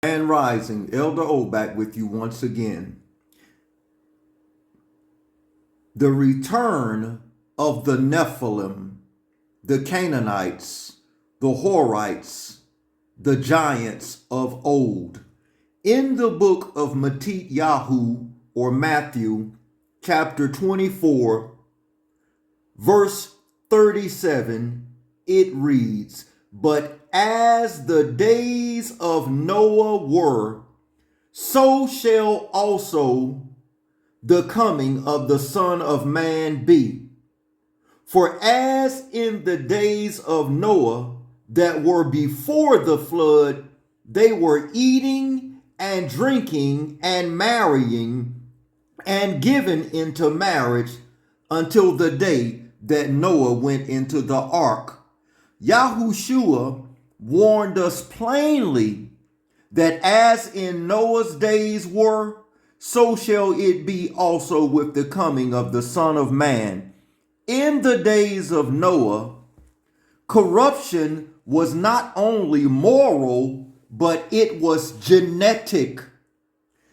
And Rising, Elder O back with you once again. The return of the Nephilim, the Canaanites, the Horites, the giants of old. In the book of Yahu or Matthew, chapter 24, verse 37, it reads, "But as the days of Noah were, so shall also the coming of the Son of Man be. For as in the days of Noah that were before the flood, they were eating and drinking and marrying and given into marriage until the day that Noah went into the ark." Yahushua warned us plainly that as in Noah's days were, so shall it be also with the coming of the Son of Man. In the days of Noah, corruption was not only moral, but it was genetic,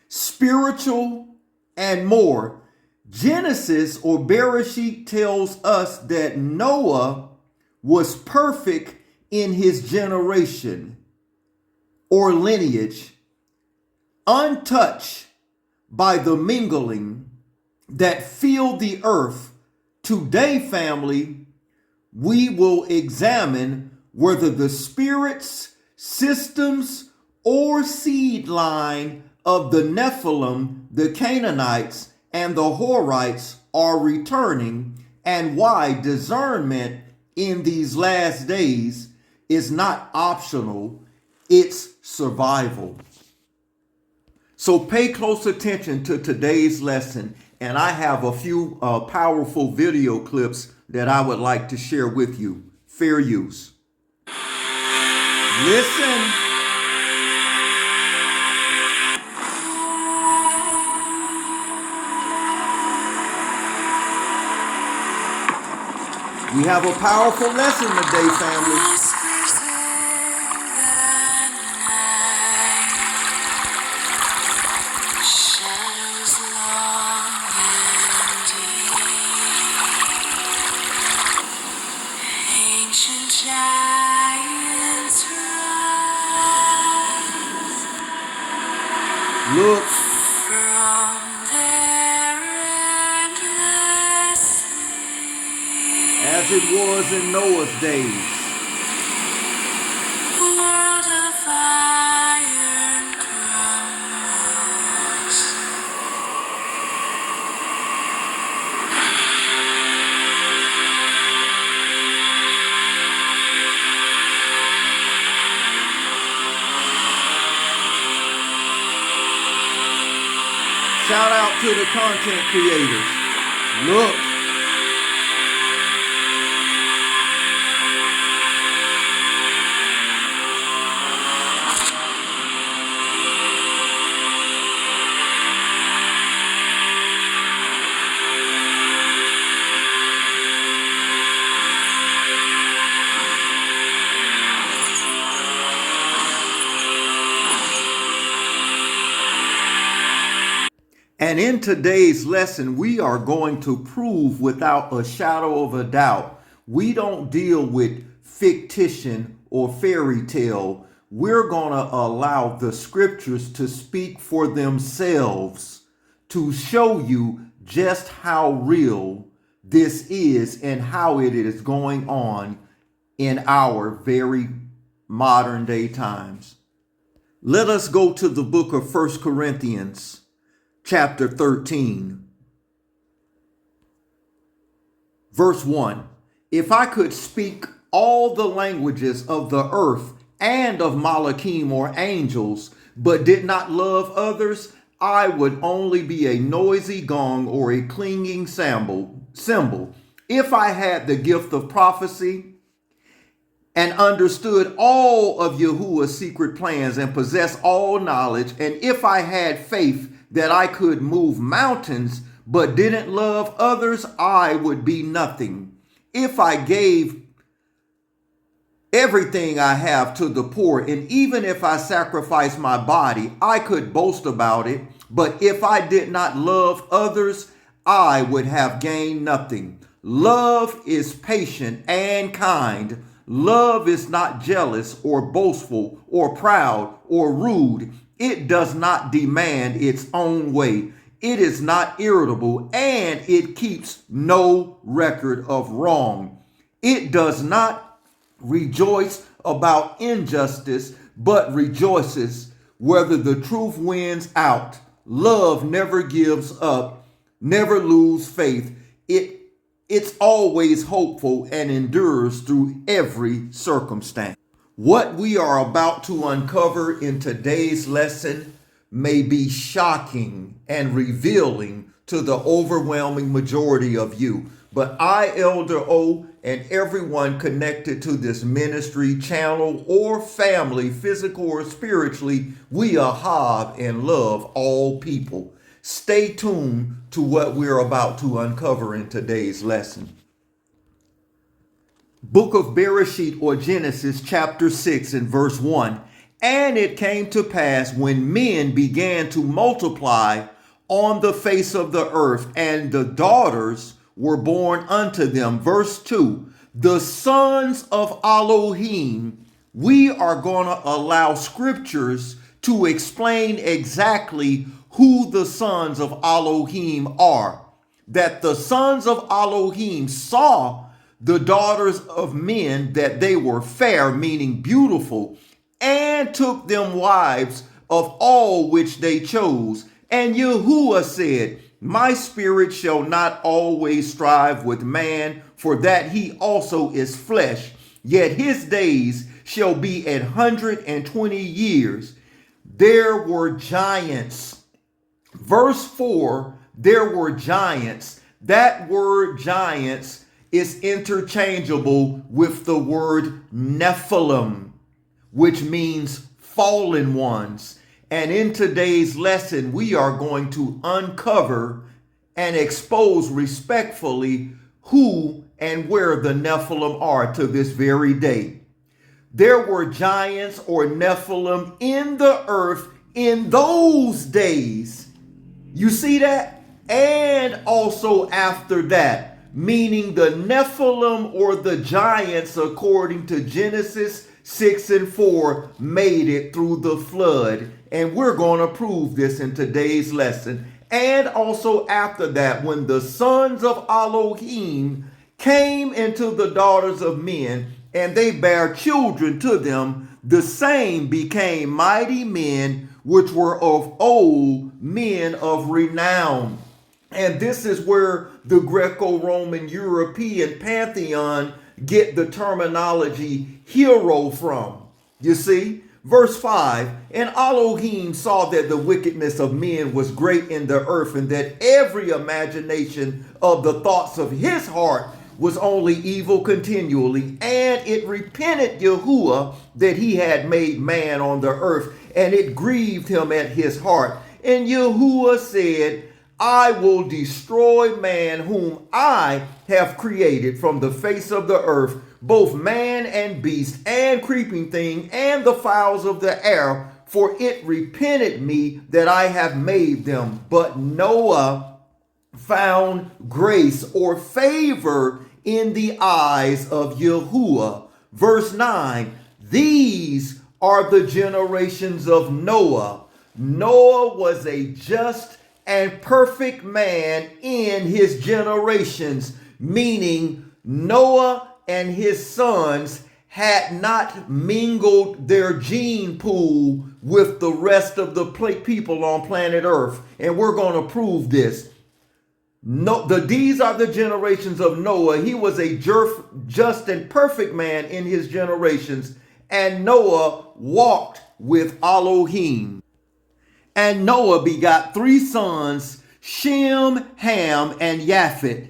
spiritual, and more. Genesis or Bereshit tells us that Noah was perfect in his generation or lineage, untouched by the mingling that filled the earth. Today, family, we will examine whether the spirits, systems, or seed line of the Nephilim, the Canaanites, and the Horites are returning, and why discernment in these last days is not optional, it's survival. So pay close attention to today's lesson, and I have a few powerful video clips that I would like to share with you. Fair use. Listen. We have a powerful lesson today, family. Look. As it was in Noah's days. World of iron cross. Shout out to the content creators. Look. And in today's lesson, we are going to prove without a shadow of a doubt, we don't deal with fictition or fairy tale. We're going to allow the scriptures to speak for themselves to show you just how real this is and how it is going on in our very modern day times. Let us go to the book of 1 Corinthians. Chapter 13, verse 1. "If I could speak all the languages of the earth and of Malachim or angels, but did not love others, I would only be a noisy gong or a clanging cymbal. If I had the gift of prophecy and understood all of Yahuwah's secret plans and possessed all knowledge, and if I had faith that I could move mountains, but didn't love others, I would be nothing. If I gave everything I have to the poor. And even if I sacrifice my body, I could boast about it. But if I did not love others, I would have gained nothing. Love is patient and kind. Love is not jealous or boastful or proud or rude. It does not demand its own way. It is not irritable, and it keeps no record of wrong. It does not rejoice about injustice, but rejoices whether the truth wins out. Love never gives up, never loses faith. It's always hopeful and endures through every circumstance. What we are about to uncover in today's lesson may be shocking and revealing to the overwhelming majority of you. But I, Elder O, and everyone connected to this ministry, channel, or family, physical or spiritually, we ahab and love all people. Stay tuned to what we're about to uncover in today's lesson. Book of Bereshit or Genesis chapter 6 and verse 1. And it came to pass when men began to multiply on the face of the earth, and the daughters were born unto them. Verse 2. The sons of Elohim. We are going to allow scriptures to explain exactly who the sons of Elohim are. That the sons of Elohim saw the daughters of men, that they were fair, meaning beautiful, and took them wives of all which they chose. And Yahuwah said, my spirit shall not always strive with man, for that he also is flesh, yet his days shall be 120 years. There were giants. Verse 4, there were giants. That word giants is interchangeable with the word Nephilim, which means fallen ones. And in today's lesson, we are going to uncover and expose respectfully who and where the Nephilim are to this very day. There were giants or Nephilim in the earth in those days. You see that? And also after that, meaning the Nephilim or the giants, according to Genesis 6 and 4, made it through the flood. And we're going to prove this in today's lesson. And also after that, when the sons of Elohim came into the daughters of men, and they bare children to them, the same became mighty men, which were of old, men of renown. And this is where the Greco-Roman European pantheon get the terminology hero from. You see? Verse 5, and Elohim saw that the wickedness of men was great in the earth, and that every imagination of the thoughts of his heart was only evil continually. And it repented Yahuwah that he had made man on the earth, and it grieved him at his heart. And Yahuwah said, I will destroy man whom I have created from the face of the earth, both man and beast and creeping thing and the fowls of the air, for it repented me that I have made them. But Noah found grace or favor in the eyes of Yahuwah. Verse 9, these are the generations of Noah. Noah was a just and perfect man in his generations, meaning Noah and his sons had not mingled their gene pool with the rest of the people on planet Earth. And we're going to prove this. These are the generations of Noah. He was a just and perfect man in his generations. And Noah walked with Elohim. And Noah begot 3 sons, Shem, Ham, and Japheth.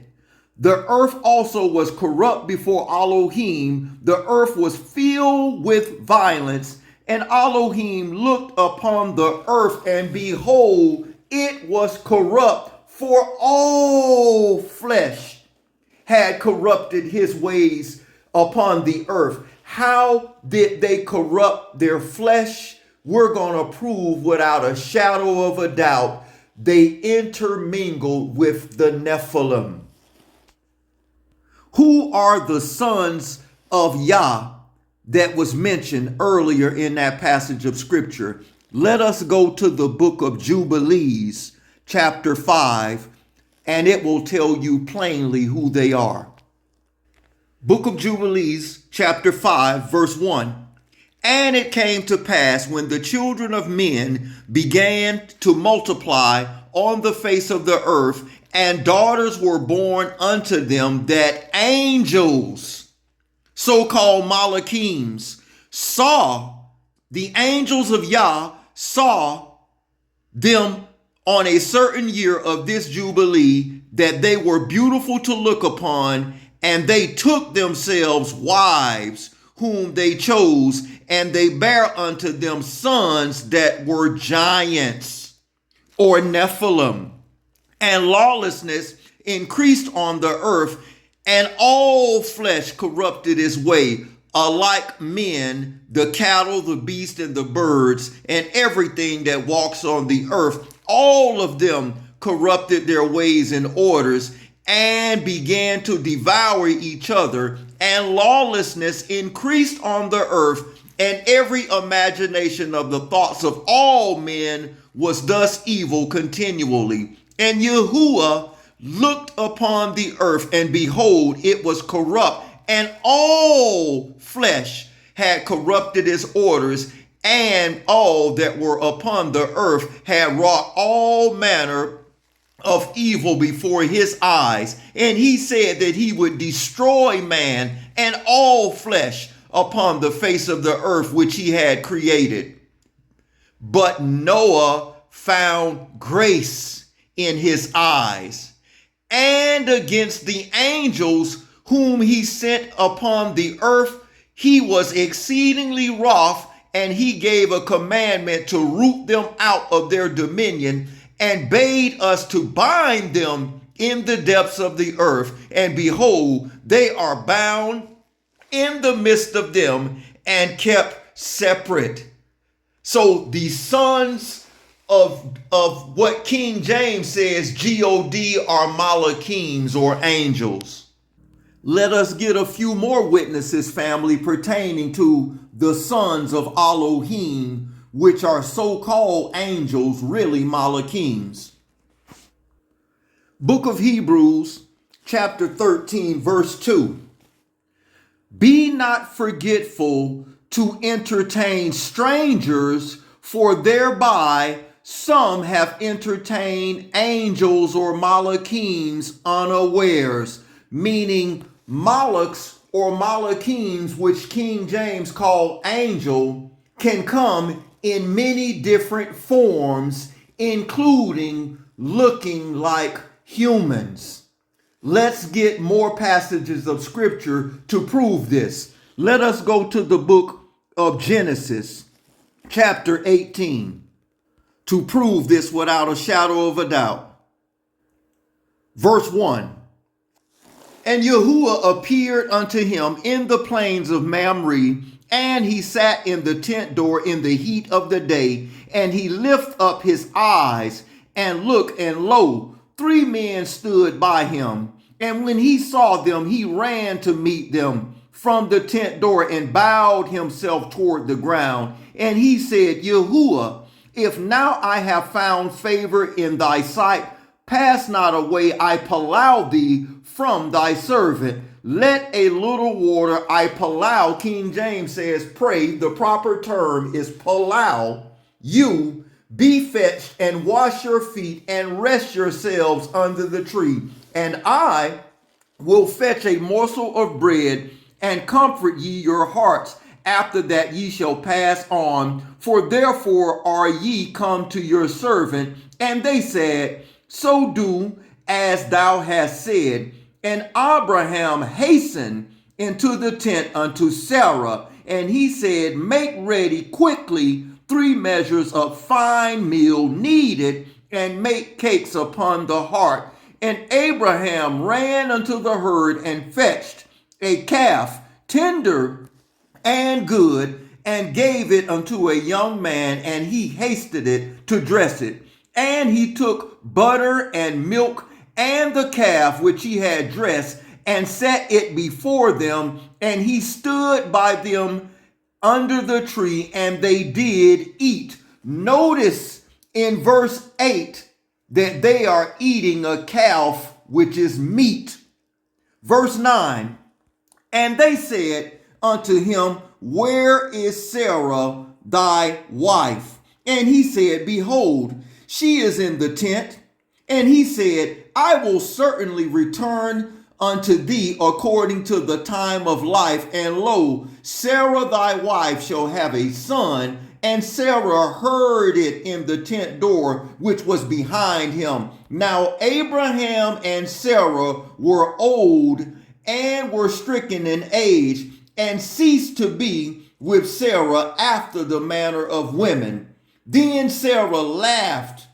The earth also was corrupt before Elohim. The earth was filled with violence. And Elohim looked upon the earth, and behold, it was corrupt, for all flesh had corrupted his ways upon the earth. How did they corrupt their flesh? We're going to prove without a shadow of a doubt they intermingled with the Nephilim. Who are the sons of Yah that was mentioned earlier in that passage of scripture? Let us go to the book of Jubilees, chapter 5, and it will tell you plainly who they are. Book of Jubilees, chapter 5, verse 1. And it came to pass when the children of men began to multiply on the face of the earth, and daughters were born unto them, that angels, so-called Malachims, the angels of Yah saw them on a certain year of this Jubilee, that they were beautiful to look upon, and they took themselves wives whom they chose, and they bare unto them sons that were giants, or Nephilim. And lawlessness increased on the earth, and all flesh corrupted his way, alike men, the cattle, the beasts, and the birds, and everything that walks on the earth. All of them corrupted their ways and orders, and began to devour each other, and lawlessness increased on the earth, and every imagination of the thoughts of all men was thus evil continually. And Yahuwah looked upon the earth, and behold, it was corrupt, and all flesh had corrupted his orders, and all that were upon the earth had wrought all manner of evil before his eyes. And he said that he would destroy man and all flesh upon the face of the earth which he had created. But Noah found grace in his eyes, and against the angels whom he sent upon the earth, he was exceedingly wroth, and he gave a commandment to root them out of their dominion, and bade us to bind them in the depths of the earth. And behold, they are bound in the midst of them, and kept separate. So the sons of what King James says, God, are Malachims, or angels. Let us get a few more witnesses, family, pertaining to the sons of Elohim, which are so-called angels, really Malachims. Book of Hebrews, chapter 13, verse 2. Be not forgetful to entertain strangers, for thereby some have entertained angels or Malachims unawares, meaning Malachs or Malachims, which King James called angel, can come in many different forms, including looking like humans. Let's get more passages of scripture to prove this. Let us go to the book of Genesis, chapter 18, to prove this without a shadow of a doubt. Verse 1. And Yahuwah appeared unto him in the plains of Mamre, and he sat in the tent door in the heat of the day, and he lifted up his eyes and looked, and lo, 3 men stood by him. And when he saw them, he ran to meet them from the tent door, and bowed himself toward the ground. And he said, Yahuwah, if now I have found favor in thy sight, pass not away, I palau thee from thy servant. Let a little water, I palau, King James says pray, the proper term is palau, you be fetched, and wash your feet, and rest yourselves under the tree. And I will fetch a morsel of bread, and comfort ye your hearts. After that ye shall pass on, for therefore are ye come to your servant. And they said, so do as thou hast said. And Abraham hastened into the tent unto Sarah, and he said, make ready quickly 3 measures of fine meal kneaded, and make cakes upon the hearth. And Abraham ran unto the herd, and fetched a calf tender and good, and gave it unto a young man, and he hasted it to dress it. And he took butter and milk and the calf which he had dressed, and set it before them, and he stood by them under the tree, and they did eat. Notice in verse 8 that they are eating a calf, which is meat. Verse 9, and they said unto him, where is Sarah thy wife? And he said, behold, she is in the tent. And he said, I will certainly return unto thee according to the time of life. And lo, Sarah thy wife shall have a son. And Sarah heard it in the tent door, which was behind him. Now Abraham and Sarah were old and were stricken in age, and ceased to be with Sarah after the manner of women. Then Sarah laughed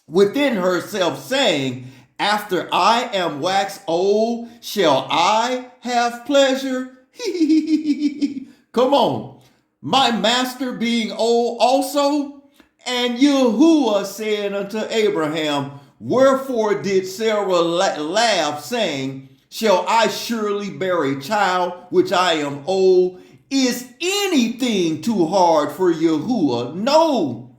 within herself, saying, after I am waxed old, shall I have pleasure? Come on. My master being old also? And Yahuwah said unto Abraham, wherefore did Sarah laugh, saying, shall I surely bear a child, which I am old? Is anything too hard for Yahuwah? No.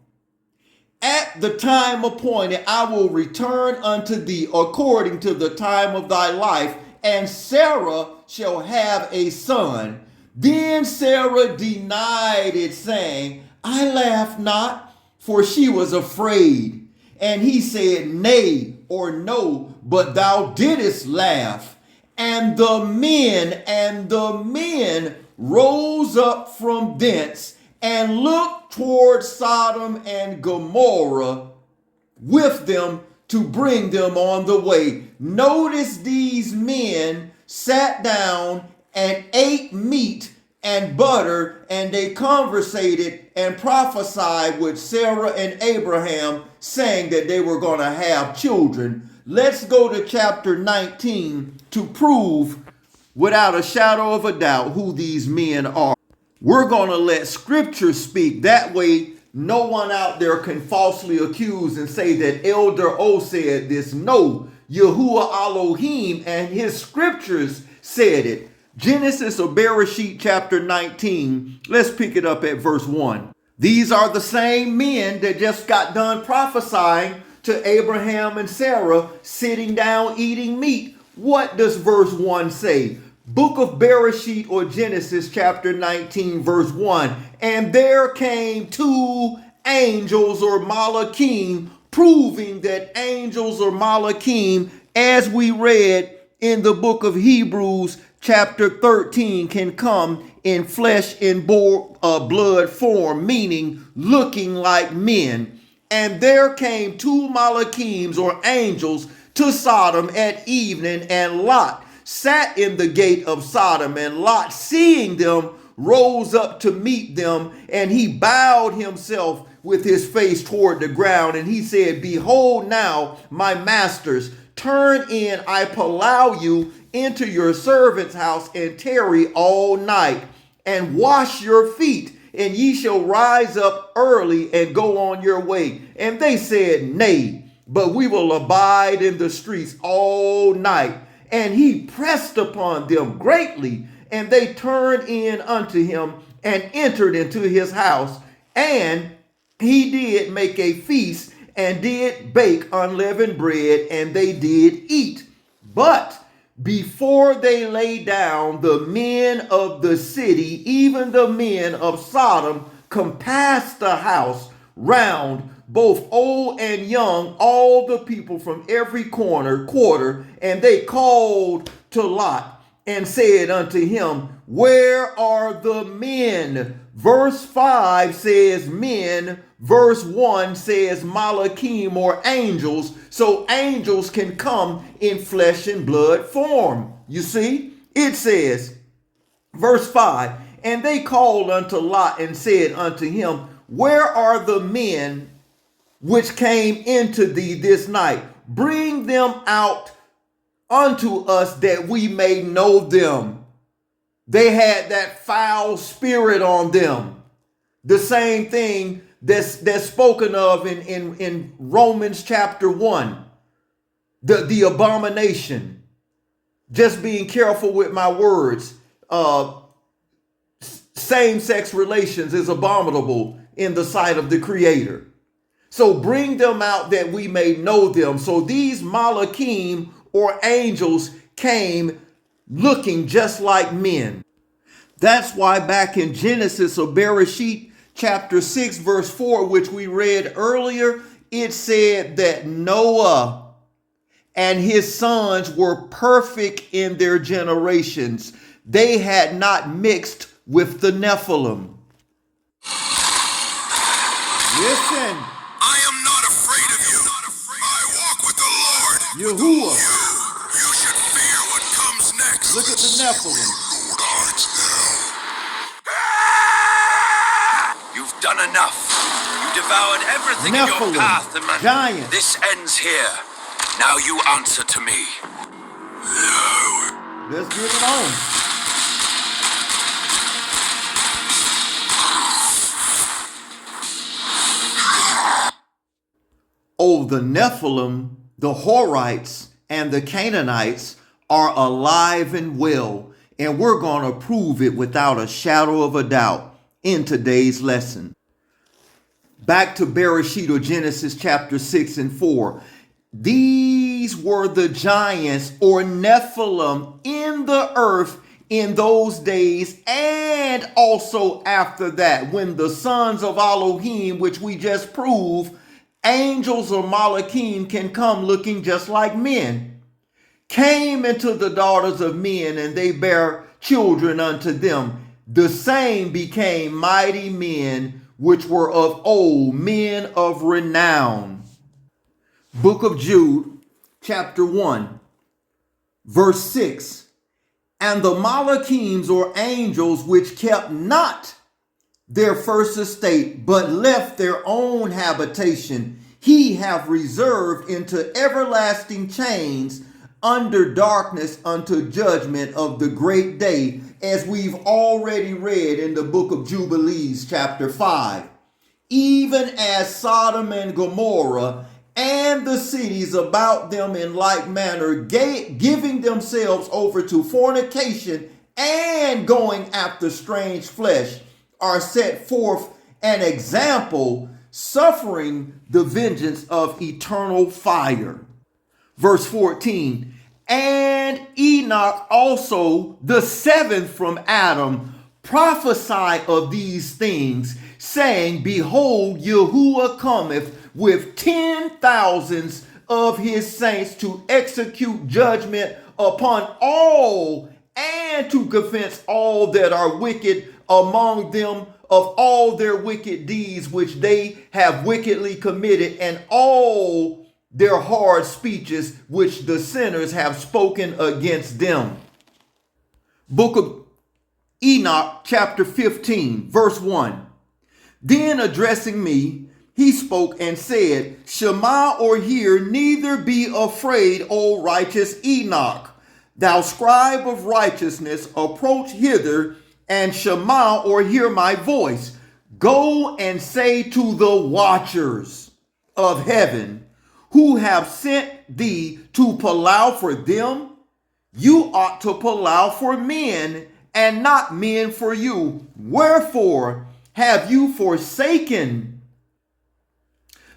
At the time appointed, I will return unto thee according to the time of thy life, and Sarah shall have a son. Then Sarah denied it, saying, I laughed not, for she was afraid. And he said, nay, or no, but thou didst laugh. And the men rose up from thence, and looked toward Sodom and Gomorrah with them to bring them on the way. Notice these men sat down and ate meat and butter, and they conversated and prophesied with Sarah and Abraham, saying that they were going to have children. Let's go to chapter 19 to prove without a shadow of a doubt who these men are. We're going to let scripture speak. That way, no one out there can falsely accuse and say that Elder O said this. No, Yahuwah Elohim and his scriptures said it. Genesis or Bereshit chapter 19. Let's pick it up at verse 1. These are the same men that just got done prophesying to Abraham and Sarah sitting down eating meat. What does verse 1 say? Book of Bereshit or Genesis chapter 19 verse 1. And there came two angels or malachim, proving that angels or malachim, as we read in the book of Hebrews chapter 13, can come in flesh and blood form, meaning looking like men. And there came two malachims or angels to Sodom at evening, and Lot sat in the gate of Sodom. And Lot, seeing them, rose up to meet them, and he bowed himself with his face toward the ground. And he said, behold now, my masters, turn in, I allow you into your servant's house, and tarry all night, and wash your feet, and ye shall rise up early and go on your way. And they said, nay, but we will abide in the streets all night. And he pressed upon them greatly, and they turned in unto him and entered into his house. And he did make a feast and did bake unleavened bread, and they did eat. But before they lay down, the men of the city, even the men of Sodom, compassed the house round, both old and young, all the people from every quarter, and they called to Lot and said unto him, where are the men? Verse 5 says men. Verse 1 says malachim or angels. So angels can come in flesh and blood form. You see, it says, verse 5, and they called unto Lot and said unto him, where are the men which came into thee this night? Bring them out unto us that we may know them. They had that foul spirit on them. The same thing that's spoken of in Romans chapter 1. The abomination. Just being careful with my words. Same-sex relations is abominable in the sight of the Creator. So bring them out that we may know them. So these Malachim or angels came looking just like men. That's why back in Genesis or Bereshit chapter 6 verse 4, which we read earlier, it said that Noah and his sons were perfect in their generations. They had not mixed with the Nephilim. Listen. I am not afraid of you. I walk with the Lord. Yahuwah. You should fear what comes next. Look at the Nephilim. You've done enough. You devoured everything in your path, and giants. This ends here. Now you answer to me. Let's get it on. Oh, the Nephilim, the Horites, and the Canaanites are alive and well, and we're going to prove it without a shadow of a doubt in today's lesson. Back to Bereshit or Genesis chapter 6 and 4. These were the giants or Nephilim in the earth in those days and also after that, when the sons of Elohim, which we just proved, angels or Malachim can come looking just like men, came into the daughters of men, and they bear children unto them. The same became mighty men, which were of old, men of renown. Book of Jude, chapter 1, verse 6. And the Malachims or angels, which kept not their first estate, but left their own habitation, he have reserved into everlasting chains under darkness unto judgment of the great day, as we've already read in the book of Jubilees, chapter 5. Even as Sodom and Gomorrah and the cities about them in like manner, giving themselves over to fornication and going after strange flesh, are set forth an example, suffering the vengeance of eternal fire. Verse 14, and Enoch also, the seventh from Adam, prophesied of these things, saying, behold, Yahuwah cometh with 10,000s of his saints to execute judgment upon all, and to convince all that are wicked among them of all their wicked deeds which they have wickedly committed, and all their hard speeches which the sinners have spoken against them. Book of Enoch, chapter 15, verse 1. Then addressing me, he spoke and said, Shema or hear, neither be afraid, O righteous Enoch. Thou scribe of righteousness, approach hither, and Shema or hear my voice. Go and say to the watchers of heaven, who have sent thee to plow for them, you ought to plow for men, and not men for you. Wherefore have you forsaken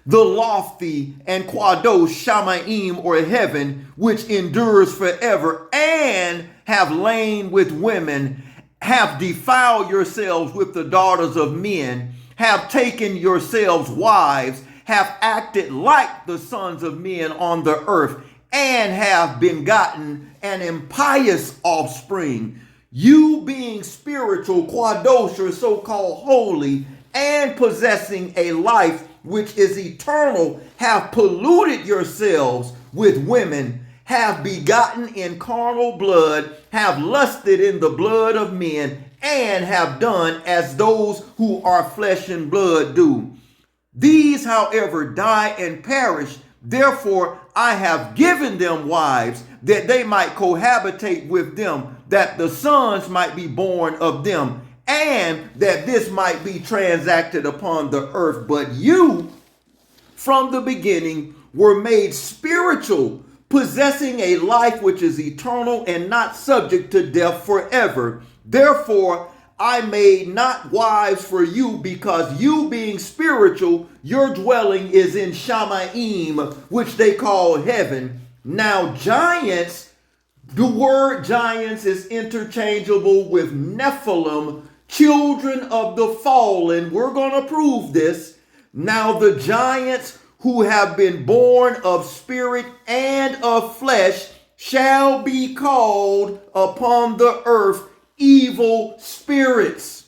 the lofty and Quadosh Shamaim or heaven, which endures forever, and have lain with women, have defiled yourselves with the daughters of men, have taken yourselves wives, have acted like the sons of men on the earth, and have begotten an impious offspring. You being spiritual, Quadosh, or so-called holy, and possessing a life which is eternal, have polluted yourselves with women, have begotten in carnal blood, have lusted in the blood of men, and have done as those who are flesh and blood do. These, however, die and perish. Therefore, I have given them wives, that they might cohabitate with them, that the sons might be born of them, and that this might be transacted upon the earth. But you, from the beginning, were made spiritual, possessing a life which is eternal and not subject to death forever. Therefore, I made not wives for you, because you being spiritual, your dwelling is in Shamaim, which they call heaven. Now giants, the word giants is interchangeable with Nephilim, children of the fallen. We're going to prove this. Now the giants who have been born of spirit and of flesh shall be called upon the earth evil spirits.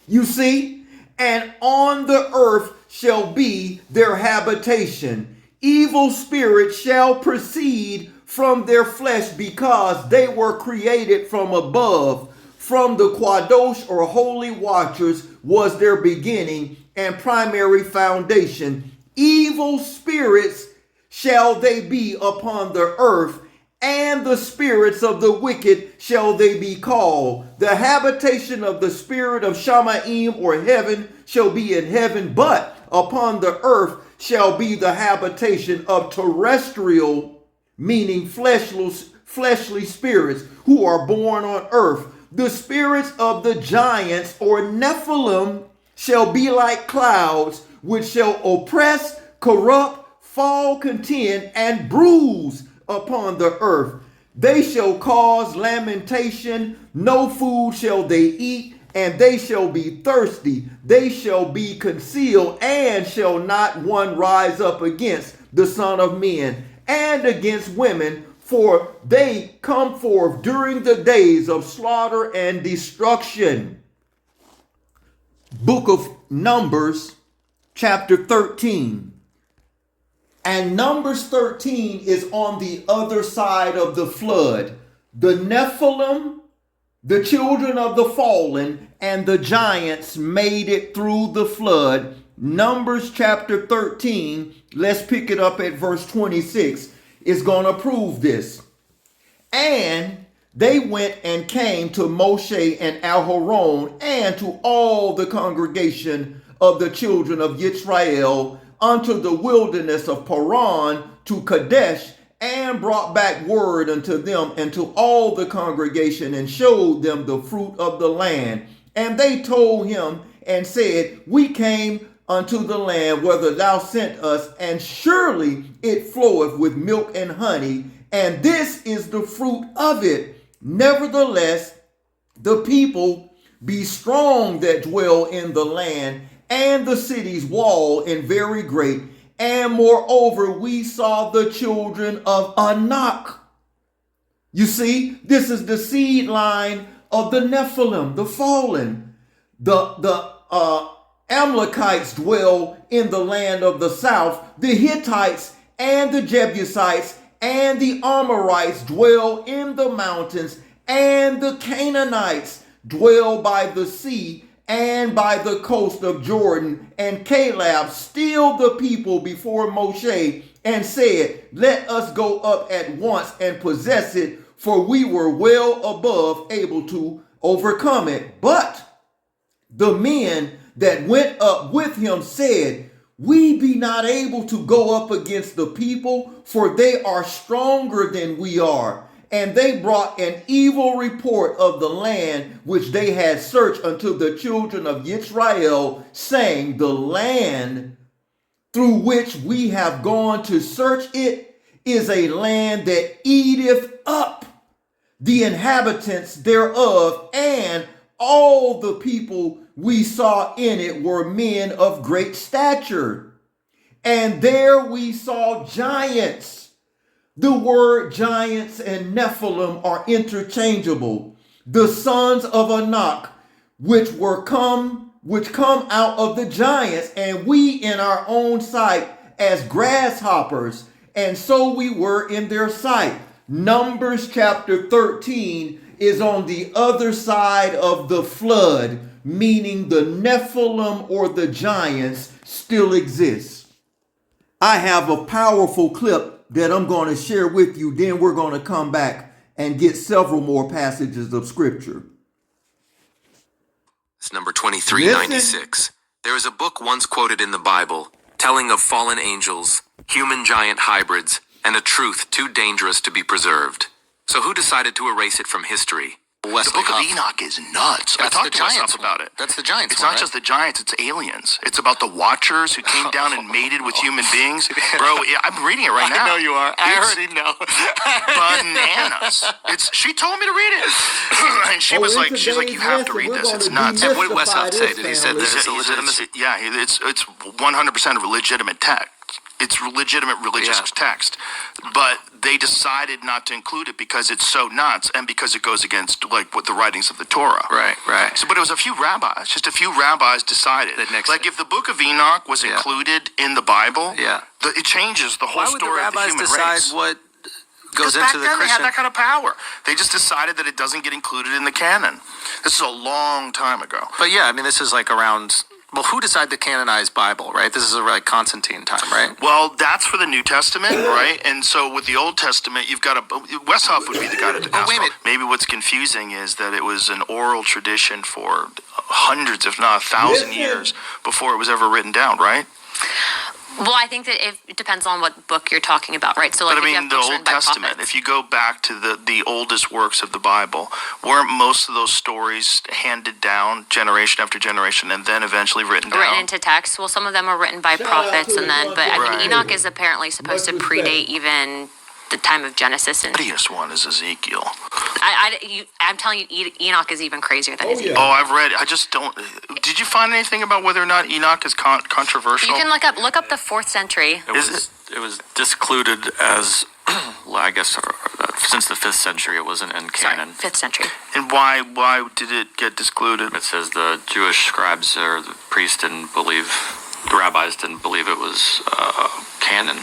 You see, and on the earth shall be their habitation. Evil spirits shall proceed from their flesh, because they were created from above. From the Quadosh, or holy watchers, was their beginning and primary foundation. Evil spirits shall they be upon the earth, and the spirits of the wicked shall they be called. The habitation of the spirit of Shamaim, or heaven, shall be in heaven, but upon the earth shall be the habitation of terrestrial, meaning fleshly spirits who are born on earth. The spirits of the giants, or Nephilim, shall be like clouds, which shall oppress, corrupt, fall, contend, and bruise upon the earth. They shall cause lamentation, no food shall they eat, and they shall be thirsty. They shall be concealed, and shall not one rise up against the Son of Men, and against women, for they come forth during the days of slaughter and destruction. Book of Numbers, chapter 13. And Numbers 13 is on the other side of the flood. The Nephilim, the children of the fallen, and the giants made it through the flood. Numbers chapter 13, let's pick it up at verse 26, is going to prove this. And they went and came to Moshe and Aharon and to all the congregation of the children of Yisrael unto the wilderness of Paran, to Kadesh, and brought back word unto them and to all the congregation, and showed them the fruit of the land. And they told him and said, we came unto the land whither thou sent us, and surely it floweth with milk and honey, and this is the fruit of it. Nevertheless, the people be strong that dwell in the land, and the city's wall and very great. And moreover, we saw the children of Anak. You see, this is the seed line of the Nephilim, the fallen. The Amalekites dwell in the land of the south. The Hittites and the Jebusites and the Amorites dwell in the mountains. And the Canaanites dwell by the sea and by the coast of Jordan. And Caleb stilled the people before Moshe and said, let us go up at once and possess it, for we were well above able to overcome it. But the men that went up with him said, we be not able to go up against the people, for they are stronger than we are. And they brought an evil report of the land which they had searched unto the children of Israel, saying, the land through which we have gone to search it is a land that eateth up the inhabitants thereof, and all the people we saw in it were men of great stature. And there we saw giants. The word giants and Nephilim are interchangeable. The sons of Anak, which come out of the giants, and we in our own sight as grasshoppers, and so we were in their sight. Numbers chapter 13 is on the other side of the flood, meaning the Nephilim, or the giants, still exist. I have a powerful clip that I'm going to share with you. Then we're going to come back and get several more passages of scripture. It's number 2396. There is a book once quoted in the Bible telling of fallen angels, human giant hybrids, and a truth too dangerous to be preserved. So who decided to erase it from history? The Book of Enoch is nuts. I talked to myself about it. That's the giants. It's not just the giants, it's aliens. It's about the Watchers who came down and mated with human beings. Bro, I'm reading it right now. I know you are. I already know. Bananas. She told me to read it. And she's like, you have to read this. It's nuts. And what did Westhoff say? Did he say this is illegitimate? Yeah, it's 100% a legitimate text. It's legitimate religious text, but they decided not to include it because it's so nuts and because it goes against what the writings of the Torah. Right. So, but it was a few rabbis. Just a few rabbis decided. If the Book of Enoch was included in the Bible, it changes the whole story of the human race. Why would the rabbis decide what goes into the Christian? They had that kind of power. They just decided that it doesn't get included in the canon. This is a long time ago. But yeah, I mean, this is around. Well, who decided to canonize Bible, right? This is Constantine time, right? Well, that's for the New Testament, right? And so with the Old Testament, you've got Westhoff would be the guy to ask. Wait a minute. Maybe what's confusing is that it was an oral tradition for hundreds, if not 1,000 years before it was ever written down, right? Well, I think that it depends on what book you're talking about, right? So, but I mean, the Old Testament, if you go back to the oldest works of the Bible, weren't most of those stories handed down generation after generation and then eventually written down? Written into text. Well, some of them are written by prophets, but I mean, Enoch is apparently supposed to predate even the time of Genesis. And the prettiest one is Ezekiel. I'm telling you, Enoch is even crazier than Ezekiel. Oh, I've read. I just don't. Did you find anything about whether or not Enoch is controversial? You can look up the 4th century. It was discluded as, I guess, since the 5th century. It wasn't in canon. 5th century. And why did it get discluded? It says the Jewish scribes or the priests didn't believe, the rabbis didn't believe it was canon.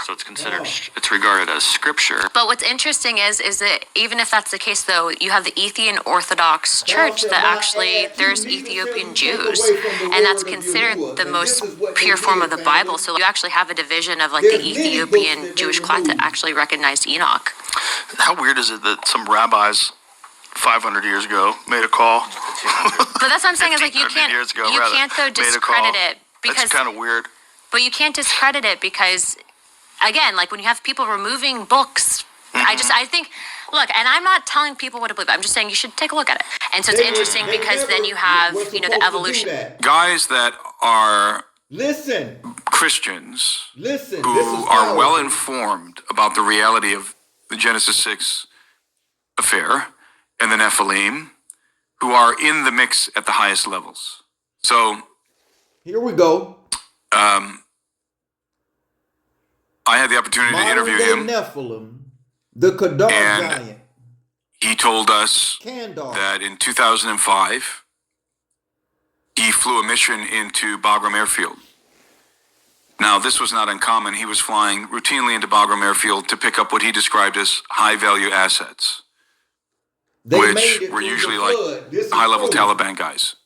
So it's considered, it's regarded as scripture. But what's interesting is that even if that's the case, though, you have the Ethiopian Orthodox Church that actually, there's Ethiopian Jews, and that's considered the most pure form of the Bible. So you actually have a division of the Ethiopian Jewish class that actually recognized Enoch. How weird is it that some rabbis 500 years ago made a call? But that's what I'm saying is you can't though discredit it because that's kind of weird. But you can't discredit it because, again, when you have people removing books, I think, look, and I'm not telling people what to believe. I'm just saying you should take a look at it. And so it's interesting because then you have, the evolution. Guys that are Christians who are well informed about the reality of the Genesis 6 affair and the Nephilim, who are in the mix at the highest levels. So here we go. I had the opportunity to interview him. Nephilim, the Kadar giant. He told us that in 2005, he flew a mission into Bagram Airfield. Now, this was not uncommon. He was flying routinely into Bagram Airfield to pick up what he described as high-value assets, which were usually high-level Taliban guys.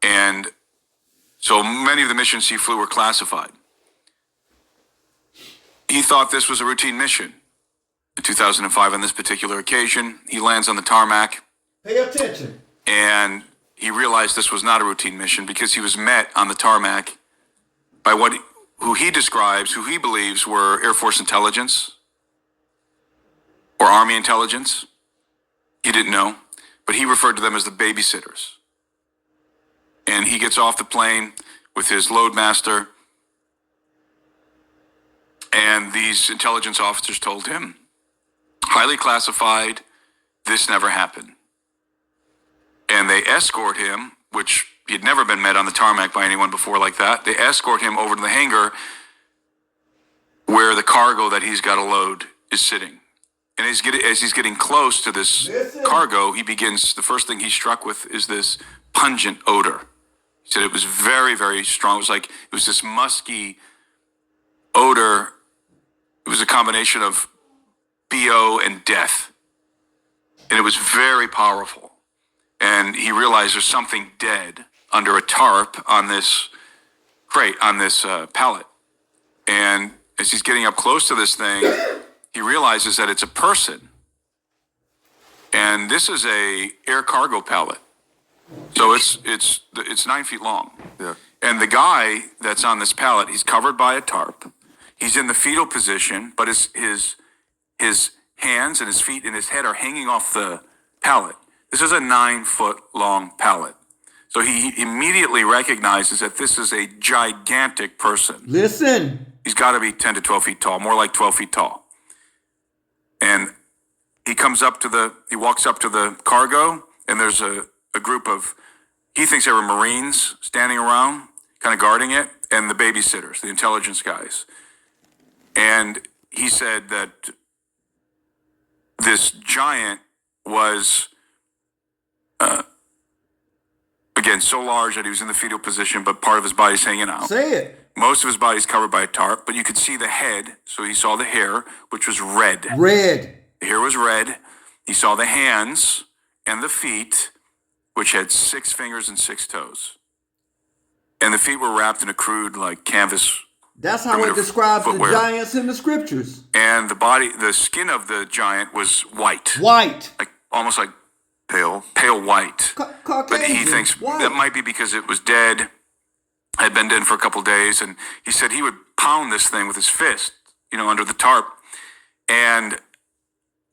And so many of the missions he flew were classified. He thought this was a routine mission. In 2005, on this particular occasion, he lands on the tarmac. Pay attention. And he realized this was not a routine mission because he was met on the tarmac by who he believes were Air Force intelligence or Army intelligence. He didn't know, but he referred to them as the babysitters. And he gets off the plane with his loadmaster, and these intelligence officers told him, highly classified, this never happened. And they escort him, which he had never been met on the tarmac by anyone before like that. They escort him over to the hangar where the cargo that he's got to load is sitting. And as he's getting close to this cargo, the first thing he's struck with is this pungent odor. He said it was very, very strong. It was this musky odor. It was a combination of BO and death. And it was very powerful. And he realized there's something dead under a tarp on this crate, on this pallet. And as he's getting up close to this thing, he realizes that it's a person And this is a air cargo pallet. So it's 9 feet long. Yeah. And the guy that's on this pallet, he's covered by a tarp. He's in the fetal position, but his hands and his feet and his head are hanging off the pallet. This is a 9-foot long pallet. So he immediately recognizes that this is a gigantic person. Listen. He's got to be 10 to 12 feet tall, more like 12 feet tall. And he walks up to the cargo, and there's a group of, he thinks they were Marines standing around, kind of guarding it, and the babysitters, the intelligence guys. And he said that this giant was, again, so large that he was in the fetal position, but part of his body's hanging out. Say it. Most of his body's covered by a tarp, but you could see the head. So he saw the hair, which was red. Red. The hair was red. He saw the hands and the feet, which had 6 fingers and 6 toes. And the feet were wrapped in a crude, like, canvas. That's how it describes footwear. the giants in the scriptures. And the skin of the giant was white. White. Like, almost like Pale white. Caucasian. But he thinks white. that might be because it was dead, had been dead for a couple days, and he said he would pound this thing with his fist, under the tarp, and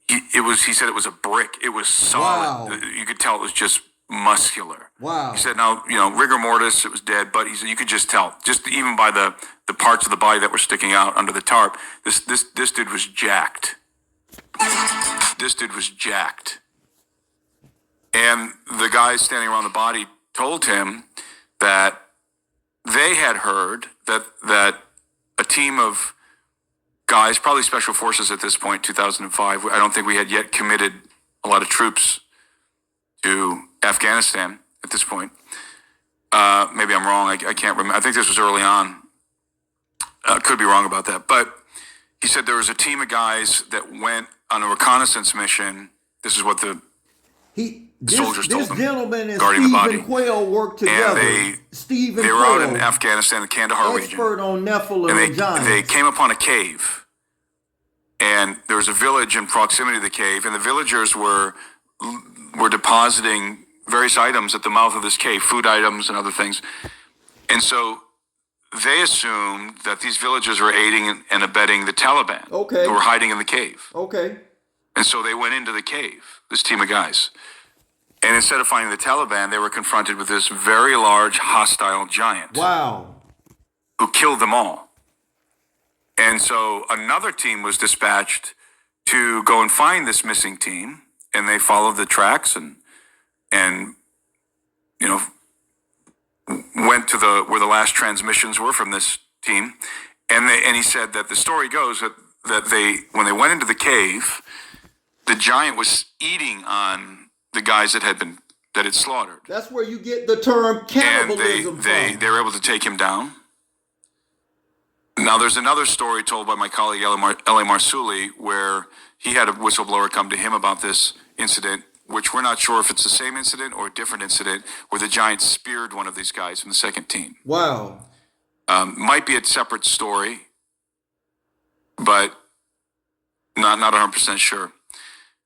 he said it was a brick. It was solid. Wow. You could tell it was just muscular. Wow. He said, now, rigor mortis, it was dead, but he said you could just tell, just even by the parts of the body that were sticking out under the tarp, this dude was jacked. This dude was jacked. And the guys standing around the body told him that they had heard that a team of guys, probably special forces at this point, 2005, I don't think we had yet committed a lot of troops to Afghanistan at this point. Maybe I'm wrong. I can't remember. I think this was early on. Could be wrong about that. But he said there was a team of guys that went on a reconnaissance mission. This is what the soldiers told them. This gentleman and guarding the body. Stephen Quayle worked together. And Stephen they were Quayle, out in Afghanistan, the Kandahar region. expert on Nephilim and giants. They came upon a cave. And there was a village in proximity to the cave. And the villagers were depositing various items at the mouth of this cave, food items and other things. And so they assumed that these villagers were aiding and abetting the Taliban. Okay. Who were hiding in the cave. Okay. And so they went into the cave, this team of guys. And instead of finding the Taliban, they were confronted with this very large, hostile giant. Wow. Who killed them all. And so another team was dispatched to go and find this missing team. And they followed the tracks and went to where the last transmissions were from this team. And he said that the story goes that when they went into the cave, the giant was eating on the guys that had slaughtered. That's where you get the term cannibalism and they were able to take him down. Now, there's another story told by my colleague L.A. Marsuli where he had a whistleblower come to him about this incident, which we're not sure if it's the same incident or a different incident, where the giant speared one of these guys from the second team. Wow. Might be a separate story, but not 100% sure.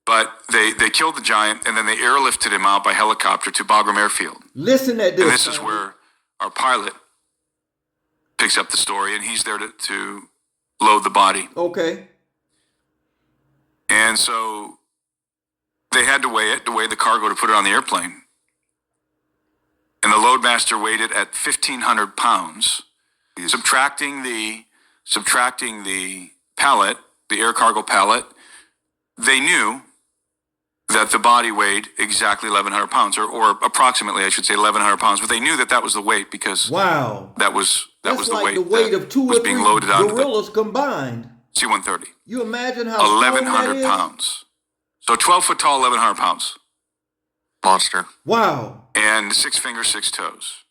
But they killed the giant, and then they airlifted him out by helicopter to Bagram Airfield. Listen at this. And this is where our pilot picks up the story, and he's there to load the body. Okay. And so they had to weigh the cargo to put it on the airplane. And the loadmaster weighed it at 1,500 pounds, subtracting the pallet, the air cargo pallet. They knew that the body weighed exactly 1,100 pounds, or approximately, I should say, 1,100 pounds. But they knew that was the weight because that was That's the like weight the weight that of 2 was or 3 being loaded onto gorillas combined. C-130. You imagine how strong that 1,100 is? pounds. So 12 foot tall, 1,100 pounds. monster. Wow. And 6 fingers, 6 toes.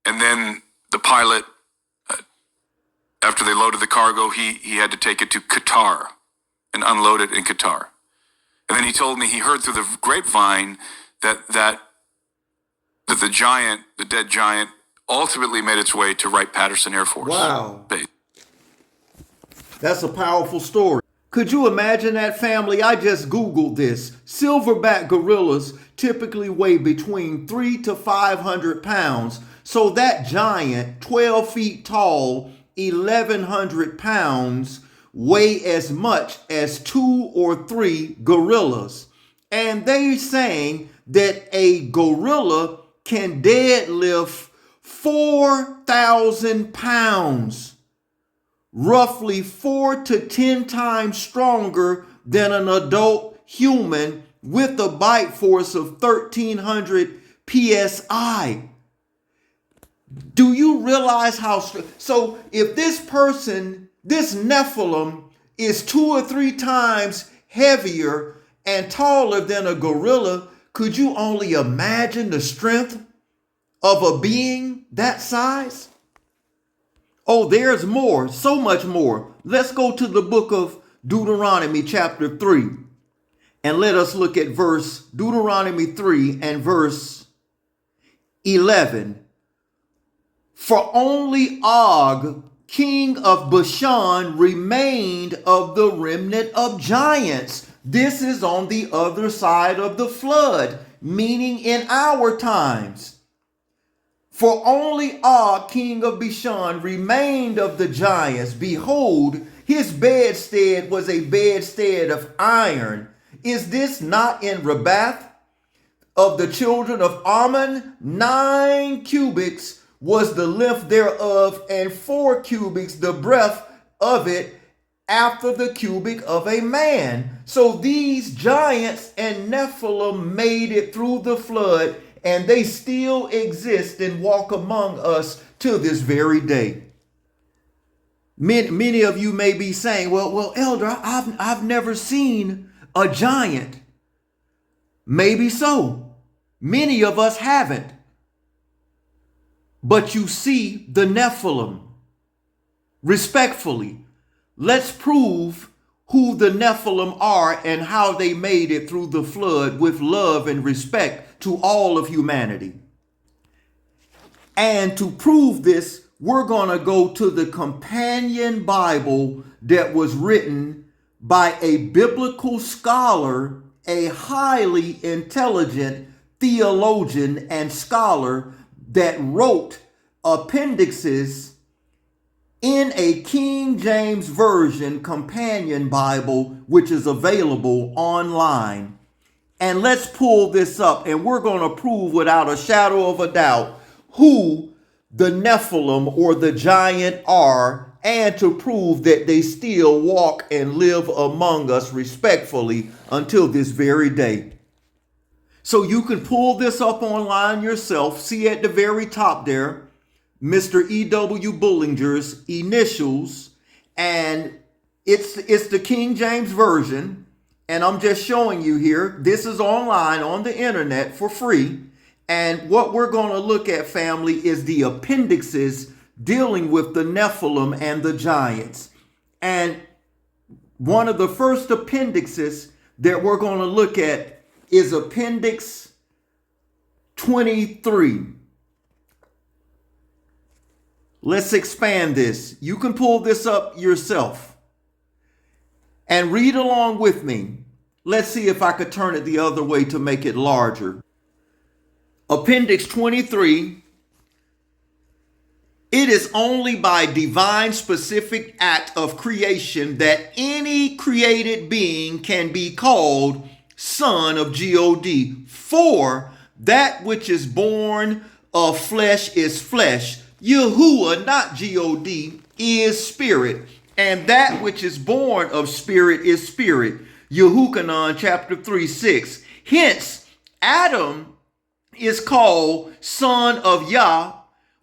And then the pilot, after they loaded the cargo, he had to take it to Qatar and unload it in Qatar. And then he told me he heard through the grapevine that the giant, the dead giant, ultimately made its way to Wright-Patterson Air Force Wow. Base. That's a powerful story. Could you imagine that, family? I just Googled this. Silverback gorillas typically weigh between 300 to 500 pounds. So that giant, 12 feet tall, 1,100 pounds, weigh as much as 2 or 3 gorillas. And they saying that a gorilla can deadlift 4,000 pounds, roughly 4 to 10 times stronger than an adult human with a bite force of 1,300 psi. Do you realize how so if this person, this Nephilim, is 2 or 3 times heavier and taller than a gorilla, could you only imagine the strength of a being that size? Oh, there's more, so much more. Let's go to the book of Deuteronomy chapter 3. And let us look at Deuteronomy 3 and verse 11. For only Og, king of Bashan, remained of the remnant of giants. This is on the other side of the flood, meaning in our times. For only Og, king of Bashan, remained of the giants. Behold, his bedstead was a bedstead of iron. Is this not in Rabbath of the children of Ammon? 9 cubits was the length thereof, and 4 cubits the breadth of it, after the cubic of a man. So these giants and Nephilim made it through the flood, and they still exist and walk among us to this very day. Many of you may be saying, well, Elder, I've never seen a giant. Maybe so. Many of us haven't. But you see the Nephilim. Respectfully, let's prove who the Nephilim are and how they made it through the flood with love and respect to all of humanity. And to prove this, we're going to go to the companion Bible that was written by a biblical scholar, a highly intelligent theologian and scholar that wrote appendixes in a King James Version companion Bible, which is available online. And let's pull this up, and we're going to prove without a shadow of a doubt who the Nephilim or the giant are, and to prove that they still walk and live among us respectfully until this very day. So you can pull this up online yourself. See at the very top there, Mr. E.W. Bullinger's initials, and it's the King James Version. And I'm just showing you here, this is online on the internet for free. And what we're going to look at, family, is the appendixes dealing with the Nephilim and the giants. And one of the first appendixes that we're going to look at is Appendix 23. Let's expand this. You can pull this up yourself and read along with me. Let's see if I could turn it the other way to make it larger. Appendix 23. It is only by divine specific act of creation that any created being can be called son of God. For that which is born of flesh is flesh. Yahuwah, not God, is spirit. And that which is born of spirit is spirit. Yehukanan chapter 3:6. Hence, Adam is called son of Yah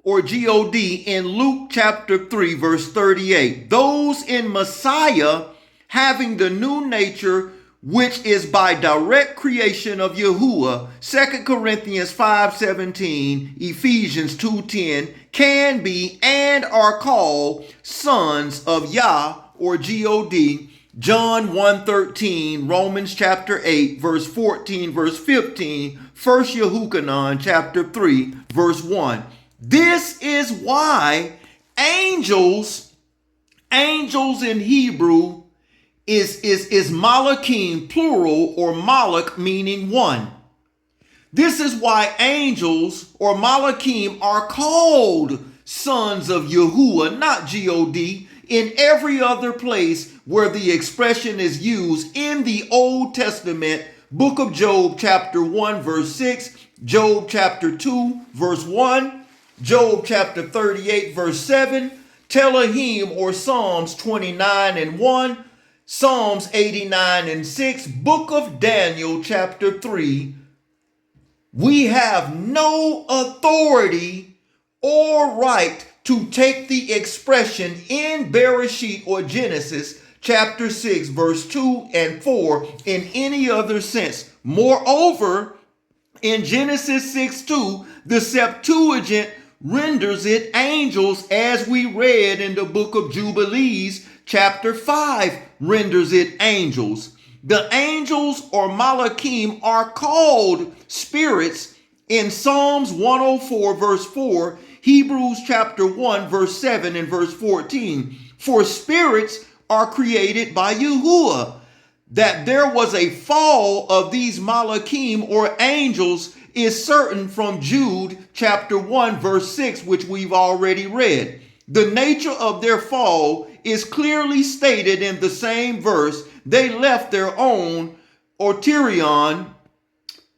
or God in Luke chapter 3 verse 38. Those in Messiah having the new nature which is by direct creation of Yahuwah, 2 Corinthians 5:17, Ephesians 2:10, can be and are called sons of Yah or God. John 1:13, Romans chapter 8, verse 14, verse 15, 1 Yehukanan chapter 3, verse 1. This is why angels in Hebrew is Malachim, plural, or Malach, meaning one. This is why angels or Malachim are called sons of Yahuwah, not God, in every other place where the expression is used in the Old Testament. Book of Job, chapter 1, verse 6, Job chapter 2, verse 1, Job chapter 38, verse 7, Telahim or Psalms 29 and 1, Psalms 89 and 6, Book of Daniel chapter 3. We have no authority or right to take the expression in Bereshit or Genesis chapter 6, verse 2 and 4 in any other sense. Moreover, in Genesis 6:2, the Septuagint renders it angels, as we read in the book of Jubilees, chapter 5 renders it angels. The angels or Malachim are called spirits in Psalms 104 verse 4, Hebrews chapter 1 verse 7 and verse 14. For spirits are created by Yahuwah. That there was a fall of these Malachim or angels is certain from Jude chapter 1 verse 6, which we've already read. The nature of their fall is clearly stated in the same verse. They left their own Orterion.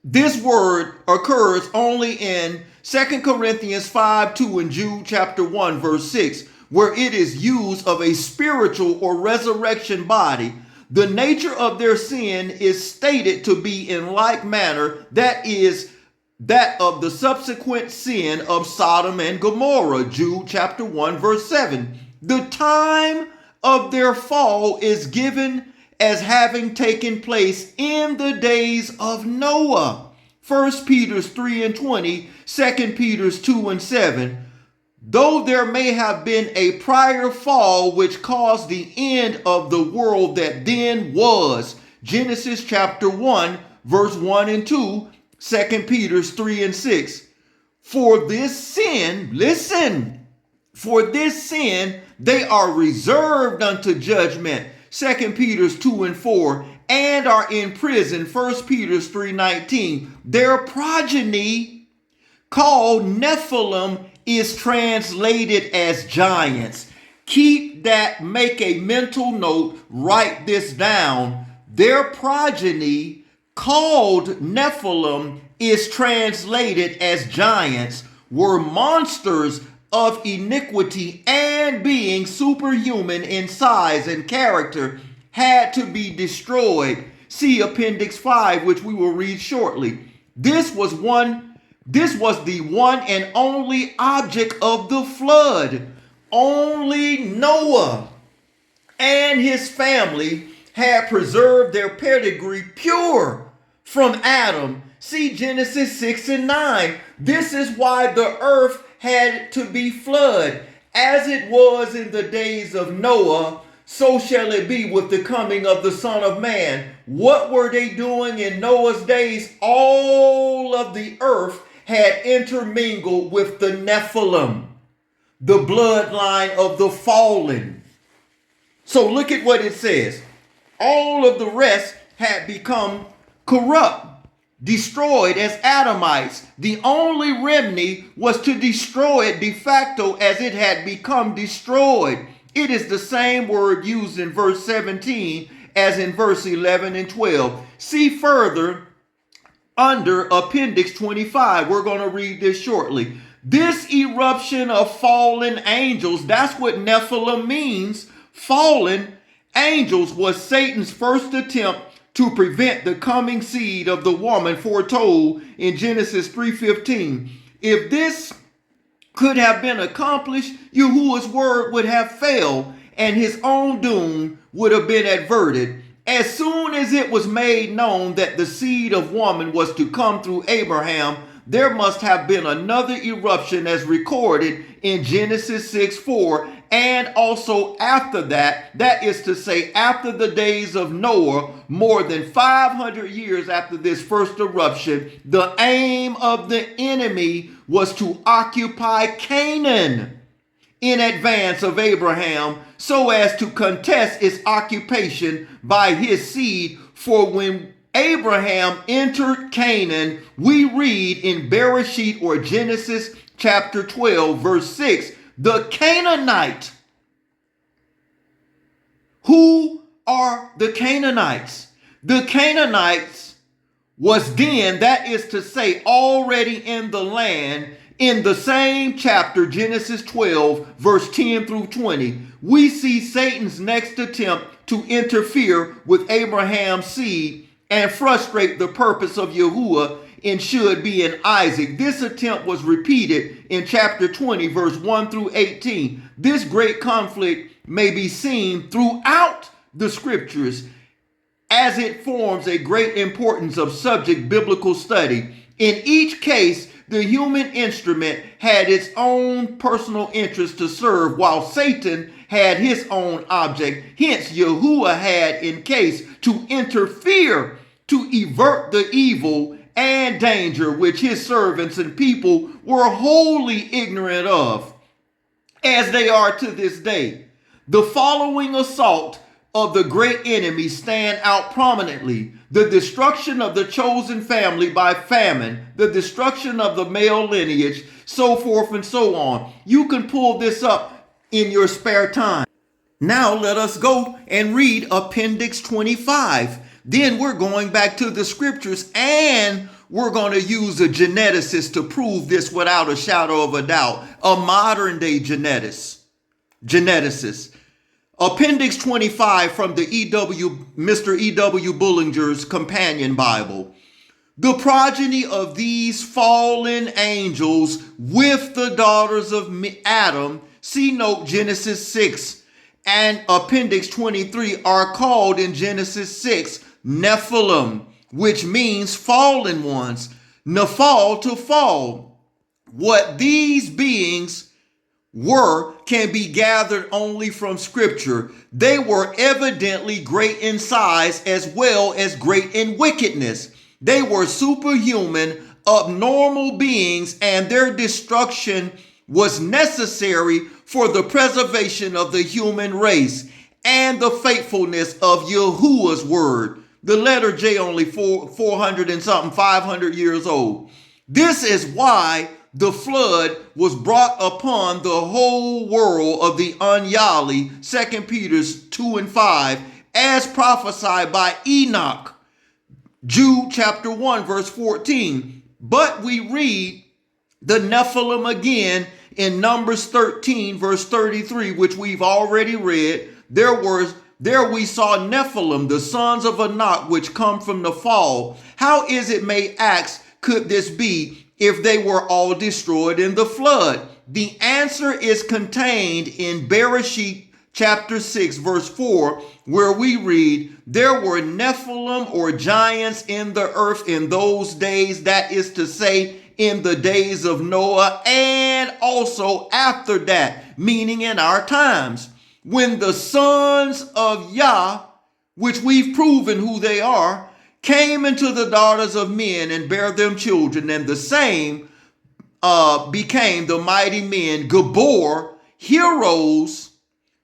This word occurs only in 2 Corinthians 5:2 and Jude chapter 1 verse 6, where it is used of a spiritual or resurrection body. The nature of their sin is stated to be in like manner, that is, that of the subsequent sin of Sodom and Gomorrah, Jude chapter 1 verse 7. The time of their fall is given as having taken place in the days of Noah, 1 Peter 3 and 20, 2 Peter 2 and 7. Though there may have been a prior fall which caused the end of the world that then was, Genesis chapter 1 verse 1 and 2, 2 Peter 3 and 6. For this sin, listen, for this sin they are reserved unto judgment, 2 Peter 2 and 4, and are in prison, 1 Peter 3:19. Their progeny, called Nephilim, is translated as giants. Keep that, make a mental note, write this down. Their progeny, called Nephilim, is translated as giants, were monsters of iniquity, and being superhuman in size and character, had to be destroyed. See Appendix 5, which we will read shortly. This was the one and only object of the flood. Only Noah and his family had preserved their pedigree pure from Adam. See Genesis 6 and 9. This is why the earth had to be flooded. As it was in the days of Noah, so shall it be with the coming of the Son of Man. What were they doing in Noah's days? All of the earth had intermingled with the Nephilim, the bloodline of the fallen. So look at what it says. All of the rest had become corrupt, destroyed as Adamites. The only remedy was to destroy it de facto, as it had become destroyed. It is the same word used in verse 17 as in verse 11 and 12. See further under Appendix 25. We're going to read this shortly. This eruption of fallen angels, that's what Nephilim means. Fallen angels was Satan's first attempt to prevent the coming seed of the woman foretold in Genesis 3:15. If this could have been accomplished, Yahuwah's word would have failed and his own doom would have been averted. As soon as it was made known that the seed of woman was to come through Abraham, there must have been another eruption as recorded in Genesis 6:4, and also after that, that is to say after the days of Noah, more than 500 years after this first eruption. The aim of the enemy was to occupy Canaan in advance of Abraham so as to contest its occupation by his seed. For when Abraham entered Canaan, we read in Bereshit or Genesis chapter 12, verse 6, the Canaanite. Who are the Canaanites? The Canaanites was then, that is to say, already in the land. In the same chapter, Genesis 12, verse 10 through 20, we see Satan's next attempt to interfere with Abraham's seed and frustrate the purpose of Yahuwah and should be in Isaac. This attempt was repeated in chapter 20, verse 1 through 18. This great conflict may be seen throughout the scriptures as it forms a great importance of subject biblical study. In each case, the human instrument had its own personal interest to serve, while Satan had his own object. Hence, Yahuwah had in case to interfere to avert the evil and danger which his servants and people were wholly ignorant of, as they are to this day. The following assault of the great enemy stand out prominently: the destruction of the chosen family by famine, the destruction of the male lineage, so forth and so on. You can pull this up in your spare time. Now let us go and read Appendix 25. Then we're going back to the scriptures and we're going to use a geneticist to prove this without a shadow of a doubt, a modern day geneticist. Appendix 25 from the Mr. E.W. Bullinger's Companion Bible. The progeny of these fallen angels with the daughters of Adam, see note Genesis 6 and Appendix 23, are called in Genesis 6 Nephilim, which means fallen ones. Nephal, to fall. What these beings were can be gathered only from scripture. They were evidently great in size as well as great in wickedness. They were superhuman, abnormal beings, and their destruction was necessary for the preservation of the human race and the faithfulness of Yahuwah's word. The letter J only 400 and something, 500 years old. This is why the flood was brought upon the whole world of the Unyali, 2 Peter 2 and 5, as prophesied by Enoch, Jude chapter 1, verse 14. But we read the Nephilim again in Numbers 13, verse 33, which we've already read. There we saw Nephilim, the sons of Anak, which come from the fall. How is it, may ask, could this be if they were all destroyed in the flood? The answer is contained in Bereshit chapter 6, verse 4, where we read, there were Nephilim or giants in the earth in those days, that is to say, in the days of Noah, and also after that, meaning in our times, when the sons of Yah, which we've proven who they are, came into the daughters of men and bare them children, and the same became the mighty men, Gabor, heroes,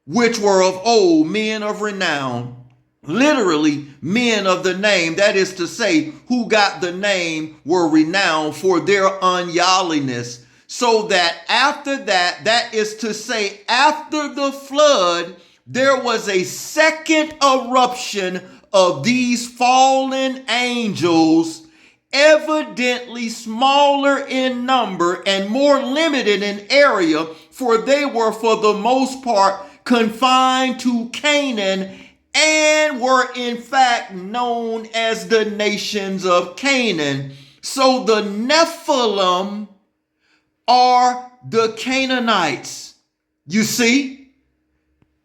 which were of old, men of renown, literally men of the name, that is to say, who got the name were renowned for their unyaliness. So that after that, that is to say, after the flood, there was a second eruption of these fallen angels, evidently smaller in number and more limited in area, for they were for the most part confined to Canaan and were in fact known as the nations of Canaan. So the Nephilim are the Canaanites. You see?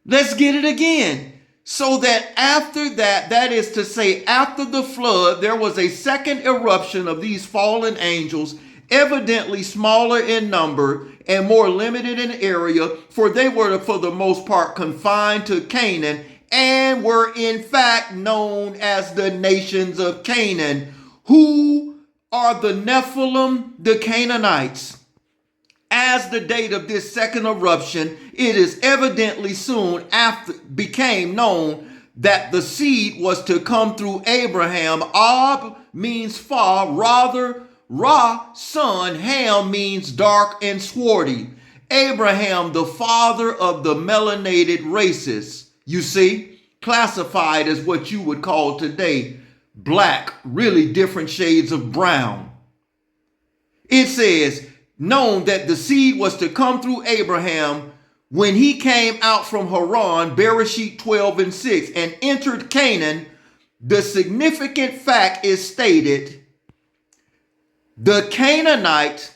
Let's get it again. So that after that, that is to say, after the flood, there was a second eruption of these fallen angels, evidently smaller in number and more limited in area, for they were for the most part confined to Canaan and were in fact known as the nations of Canaan. Who are the Nephilim? The Canaanites. as the date of this second eruption, it is evidently soon after became known that the seed was to come through Abraham. Ab means far, rather, Ra, son, Ham means dark and swarthy. Abraham, the father of the melanated races, you see, classified as what you would call today black, really different shades of brown. It says, known that the seed was to come through Abraham when he came out from Haran, Bereshit 12:6, and entered Canaan. The significant fact is stated, the Canaanite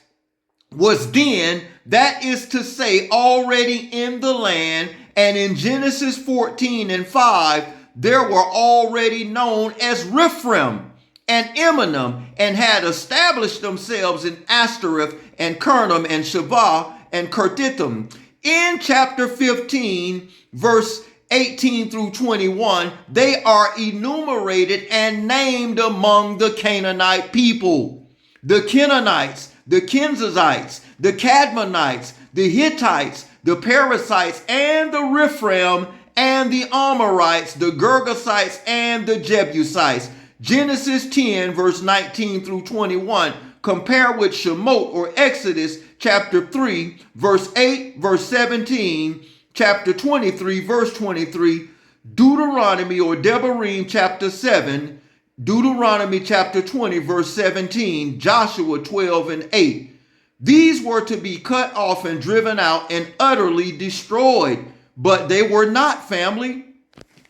was then, that is to say, already in the land, and in Genesis 14:5, there were already known as Riphaim and Eminem, and had established themselves in Ashtoreth and Kernim and Shavah and Kirtithim. In chapter 15, verse 18 through 21, they are enumerated and named among the Canaanite people. The Canaanites, the Kenizzites, the Cadmonites, the Hittites, the Perizzites, and the Riphaim, and the Amorites, the Girgasites, and the Jebusites. Genesis 10, verse 19 through 21. Compare with Shemot or Exodus chapter 3, verse 8, verse 17, chapter 23, verse 23, Deuteronomy or Devarim chapter 7, Deuteronomy chapter 20, verse 17, Joshua 12:8. These were to be cut off and driven out and utterly destroyed, but they were not, family.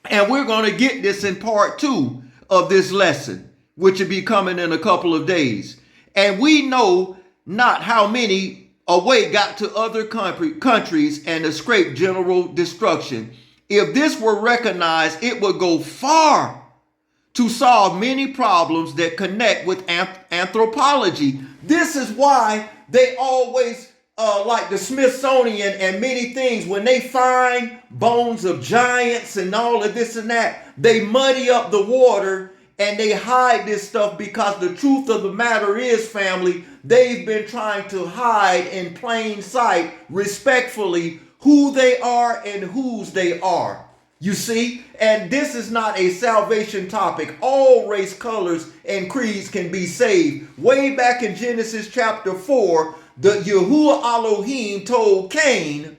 And we're going to get this in part 2 of this lesson, which will be coming in a couple of days. And we know not how many away got to other countries and escaped general destruction. If this were recognized, it would go far to solve many problems that connect with anthropology. This is why they always, like the Smithsonian and many things, when they find bones of giants and all of this and that, they muddy up the water and they hide this stuff, because the truth of the matter is, family, they've been trying to hide in plain sight, respectfully, who they are and whose they are. You see? And this is not a salvation topic. All race, colors, and creeds can be saved. Way back in Genesis chapter 4, the Yahuwah Elohim told Cain,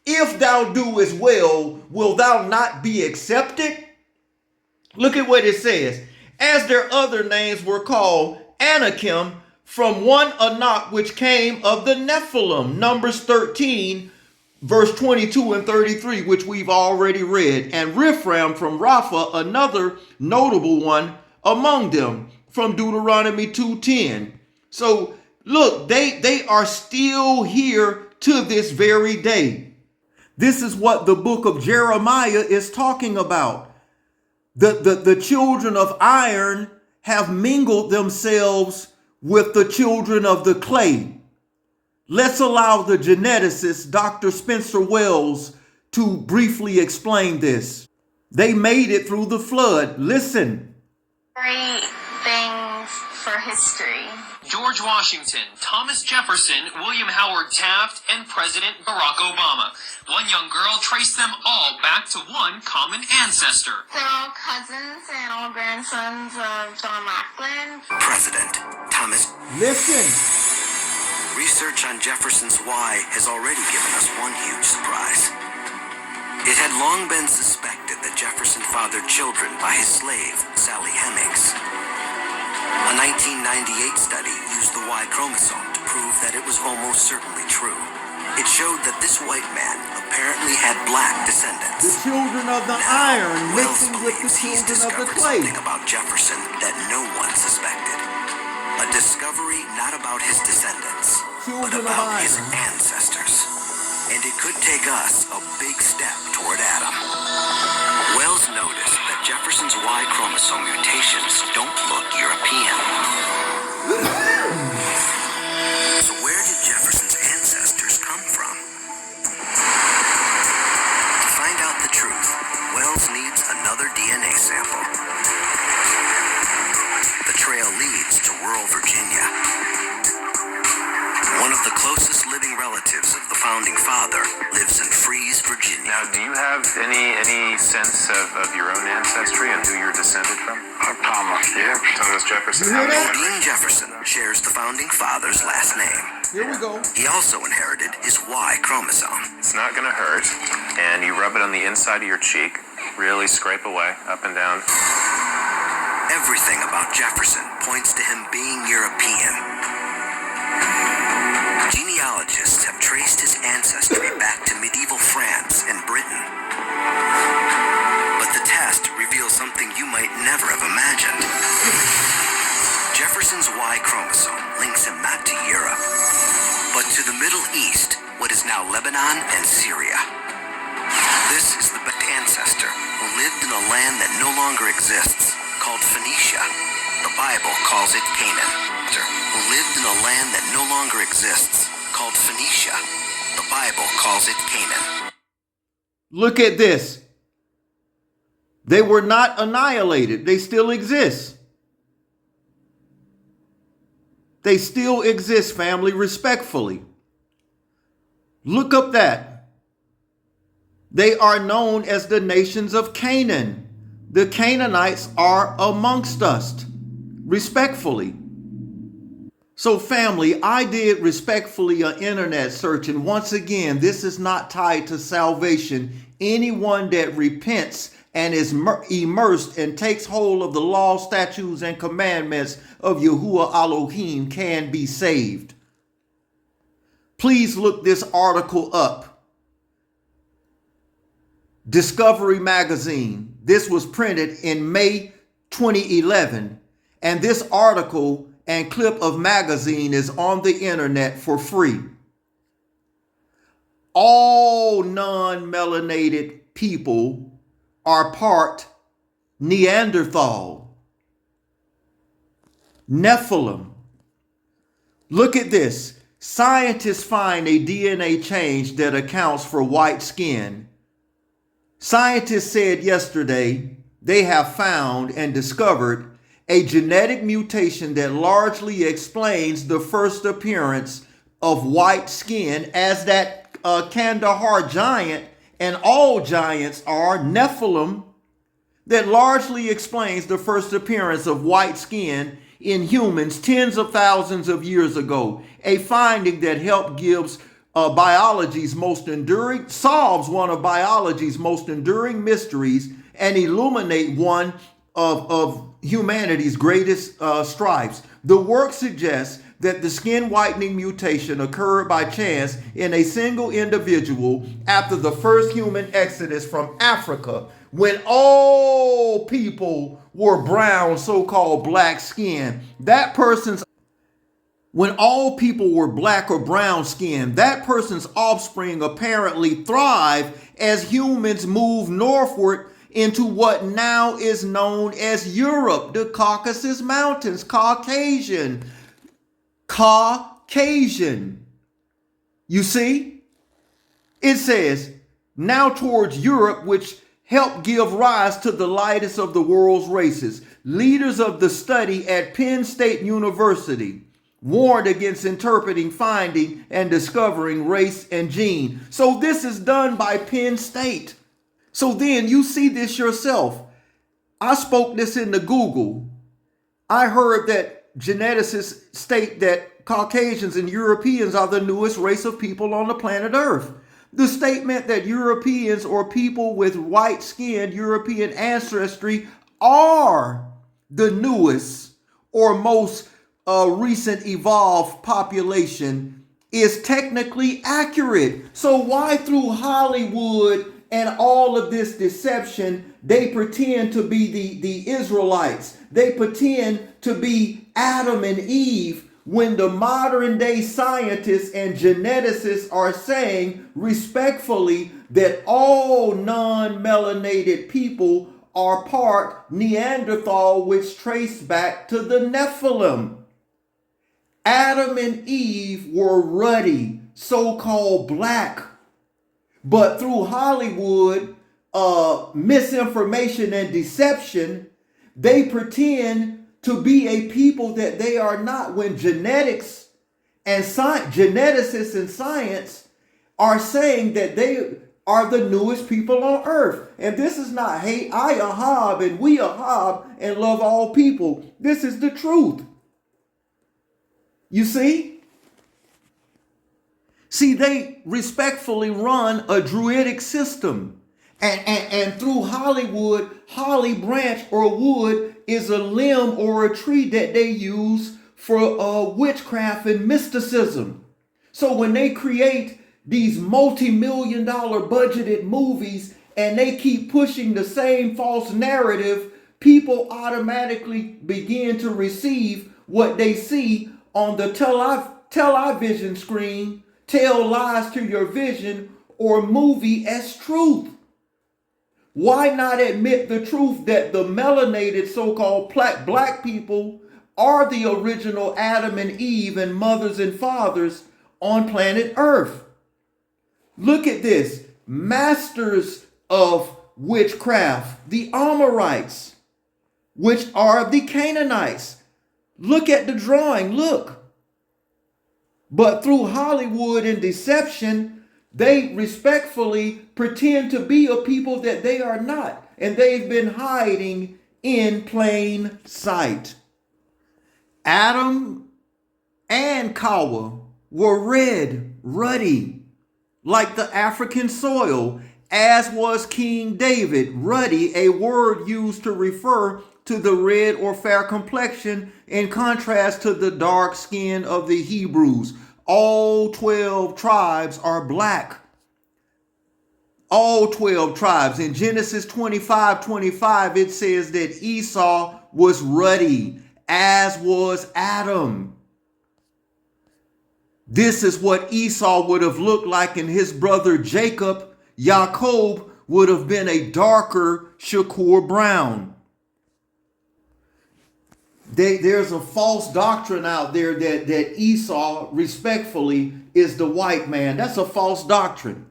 if thou doest well, will thou not be accepted? Look at what it says. As their other names were called, Anakim, from one Anak which came of the Nephilim. Numbers 13, verse 22 and 33, which we've already read. And Riphaim from Rapha, another notable one among them, from Deuteronomy 2:10. So look, they are still here to this very day. This is what the book of Jeremiah is talking about. The children of iron have mingled themselves with the children of the clay. Let's allow the geneticist, Dr. Spencer Wells, to briefly explain this. They made it through the flood. Listen. Great things for history. George Washington, Thomas Jefferson, William Howard Taft, and President Barack Obama. One young girl traced them all back to one common ancestor. They're all cousins and all grandsons of John Lackland. President Thomas. Listen. Research on Jefferson's why has already given us one huge surprise. It had long been suspected that Jefferson fathered children by his slave, Sally Hemings. A 1998 study used the Y chromosome to prove that it was almost certainly true. It showed that this white man apparently had black descendants. The children of the iron mixing with the children of the clay. Something about Jefferson that no one suspected. A discovery not about his descendants, but about his ancestors. And it could take us a big step toward Adam. Wells noticed that Jefferson's Y chromosome mutations don't look European. So where did Jefferson's ancestors come from? To find out the truth, Wells needs another DNA sample. The trail leads to rural Virginia. One of the closest living relatives founding father lives in Freeze, Virginia. Now, do you have any sense of your own ancestry and who you're descended from? Thomas Jefferson. You hear that? Dean Jefferson shares the founding father's last name. Here we go. He also inherited his Y chromosome. It's not going to hurt, and you rub it on the inside of your cheek. Really scrape away, up and down. Everything about Jefferson points to him being European. Genealogists have traced his ancestry back to medieval France and Britain. But the test reveals something you might never have imagined. Jefferson's Y chromosome links him not to Europe, but to the Middle East, what is now Lebanon and Syria. This is the ancestor who lived in a land that no longer exists, called Phoenicia. The Bible calls it Canaan. Who lived in a land that no longer exists, called Phoenicia. The Bible calls it Canaan. Look at this. They were not annihilated. They still exist. They still exist, family, respectfully. Look up that. They are known as the nations of Canaan. The Canaanites are amongst us, respectfully. So family, I did respectfully an internet search, and once again, this is not tied to salvation. Anyone that repents and is immersed and takes hold of the law, statutes, and commandments of Yahuwah Elohim can be saved. Please look this article up. Discovery Magazine. This was printed in May 2011, and this article and clip of magazine is on the internet for free. All non-melanated people are part Neanderthal, Nephilim. Look at this. Scientists find a DNA change that accounts for white skin. Scientists said yesterday they have found and discovered a genetic mutation that largely explains the first appearance of white skin, as that Kandahar giant and all giants are Nephilim, that largely explains the first appearance of white skin in humans tens of thousands of years ago. A finding that helped gives solves one of biology's most enduring mysteries and illuminate one of humanity's greatest strifes. The work suggests that the skin whitening mutation occurred by chance in a single individual after the first human exodus from Africa, when all people were brown, so-called black skin. When all people were black or brown skinned, that person's offspring apparently thrived as humans moved northward into what now is known as Europe, the Caucasus Mountains, Caucasian. You see? It says, now towards Europe, which helped give rise to the lightest of the world's races. Leaders of the study at Penn State University warned against interpreting, finding, and discovering race and gene. So this is done by Penn State. So then you see this yourself. I spoke this into Google. I heard that geneticists state that Caucasians and Europeans are the newest race of people on the planet Earth. The statement that Europeans or people with white skin, European ancestry, are the newest or most recent evolved population is technically accurate. So why through Hollywood and all of this deception, they pretend to be the Israelites? They pretend to be Adam and Eve, when the modern day scientists and geneticists are saying respectfully that all non-melanated people are part Neanderthal, which trace back to the Nephilim. Adam and Eve were ruddy, so-called black. But through Hollywood, misinformation and deception, they pretend to be a people that they are not, when geneticists and science are saying that they are the newest people on earth. And this is not hate. I Ahab and we Ahab and love all people. This is the truth. You see? See, they respectfully run a druidic system. And through Hollywood, holly branch or wood is a limb or a tree that they use for witchcraft and mysticism. So when they create these multi-million-dollar budgeted movies and they keep pushing the same false narrative, people automatically begin to receive what they see on the television screen, tell lies to your vision or movie as truth. Why not admit the truth that the melanated so-called black people are the original Adam and Eve and mothers and fathers on planet Earth? Look at this. Masters of witchcraft, the Amorites, which are the Canaanites. Look at the drawing, look. But through Hollywood and deception, they respectfully pretend to be a people that they are not. And they've been hiding in plain sight. Adam and Kawa were red, ruddy, like the African soil, as was King David, ruddy, a word used to refer to the red or fair complexion in contrast to the dark skin of the Hebrews. All 12 tribes are black. All 12 tribes. In Genesis 25:25, it says that Esau was ruddy, as was Adam. This is what Esau would have looked like, and his brother Jacob, Jacob, would have been a darker Shakur brown. There's a false doctrine out there that Esau, respectfully, is the white man. That's a false doctrine.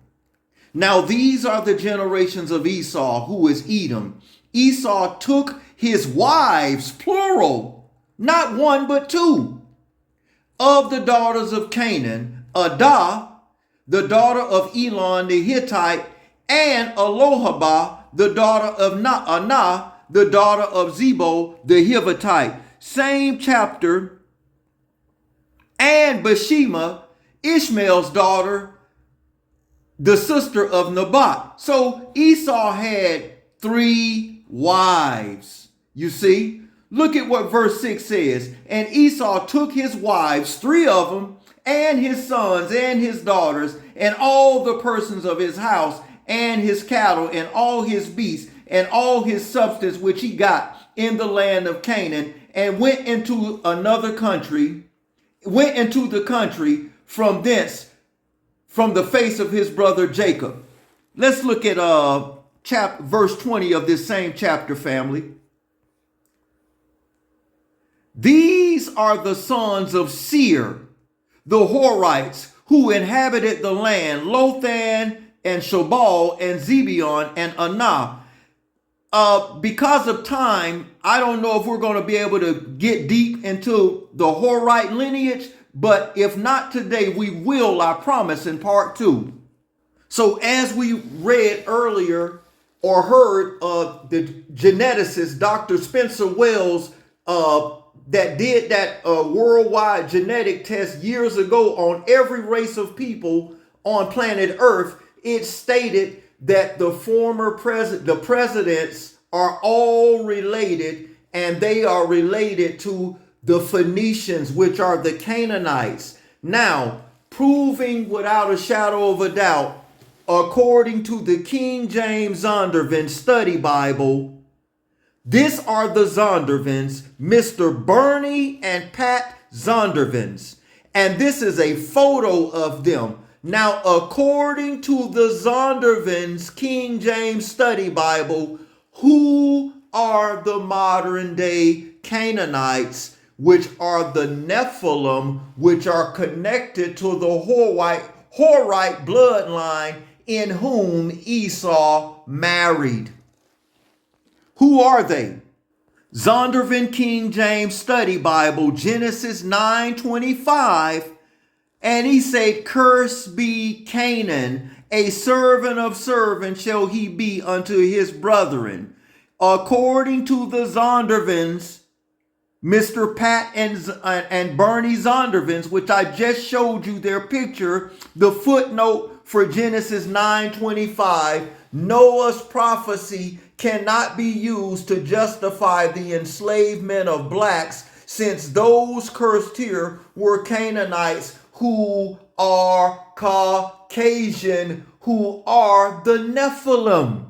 Now, these are the generations of Esau, who is Edom. Esau took his wives, plural, not one but two, of the daughters of Canaan, Adah, the daughter of Elon the Hittite, and Alohabah, the daughter of Anah, the daughter of Zebo the Hivitite. Same chapter. And Bashima, Ishmael's daughter, the sister of Nabat. So Esau had 3 wives. You see? Look at what verse 6 says. And Esau took his wives, 3 of them, and his sons and his daughters, and all the persons of his house, and his cattle, and all his beasts, and all his substance which he got in the land of Canaan, and went into another country, went into the country from thence, from the face of his brother Jacob. Let's look at verse 20 of this same chapter, family. These are the sons of Seir, the Horites, who inhabited the land, Lothan and Shobal and Zebeon and Anah. Because of time, I don't know if we're going to be able to get deep into the Horite lineage, but if not today, we will, I promise, in part 2. So as we read earlier or heard the geneticist, Dr. Spencer Wells, that did that worldwide genetic test years ago on every race of people on planet Earth, it stated that the presidents are all related, and they are related to the Phoenicians, which are the Canaanites. Now, proving without a shadow of a doubt, according to the King James Zondervan Study Bible, these are the Zondervans, Mr. Bernie and Pat Zondervans. And this is a photo of them. Now, according to the Zondervans King James Study Bible, who are the modern day Canaanites, which are the Nephilim, which are connected to the Horite bloodline in whom Esau married? Who are they? Zondervan King James Study Bible, Genesis 9:25 And he said, cursed be Canaan, a servant of servants shall he be unto his brethren. According to the Zondervans, Mr. Pat and Bernie Zondervans, which I just showed you their picture, the footnote for Genesis 9:25, Noah's prophecy cannot be used to justify the enslavement of blacks, since those cursed here were Canaanites who are Caucasian, who are the Nephilim.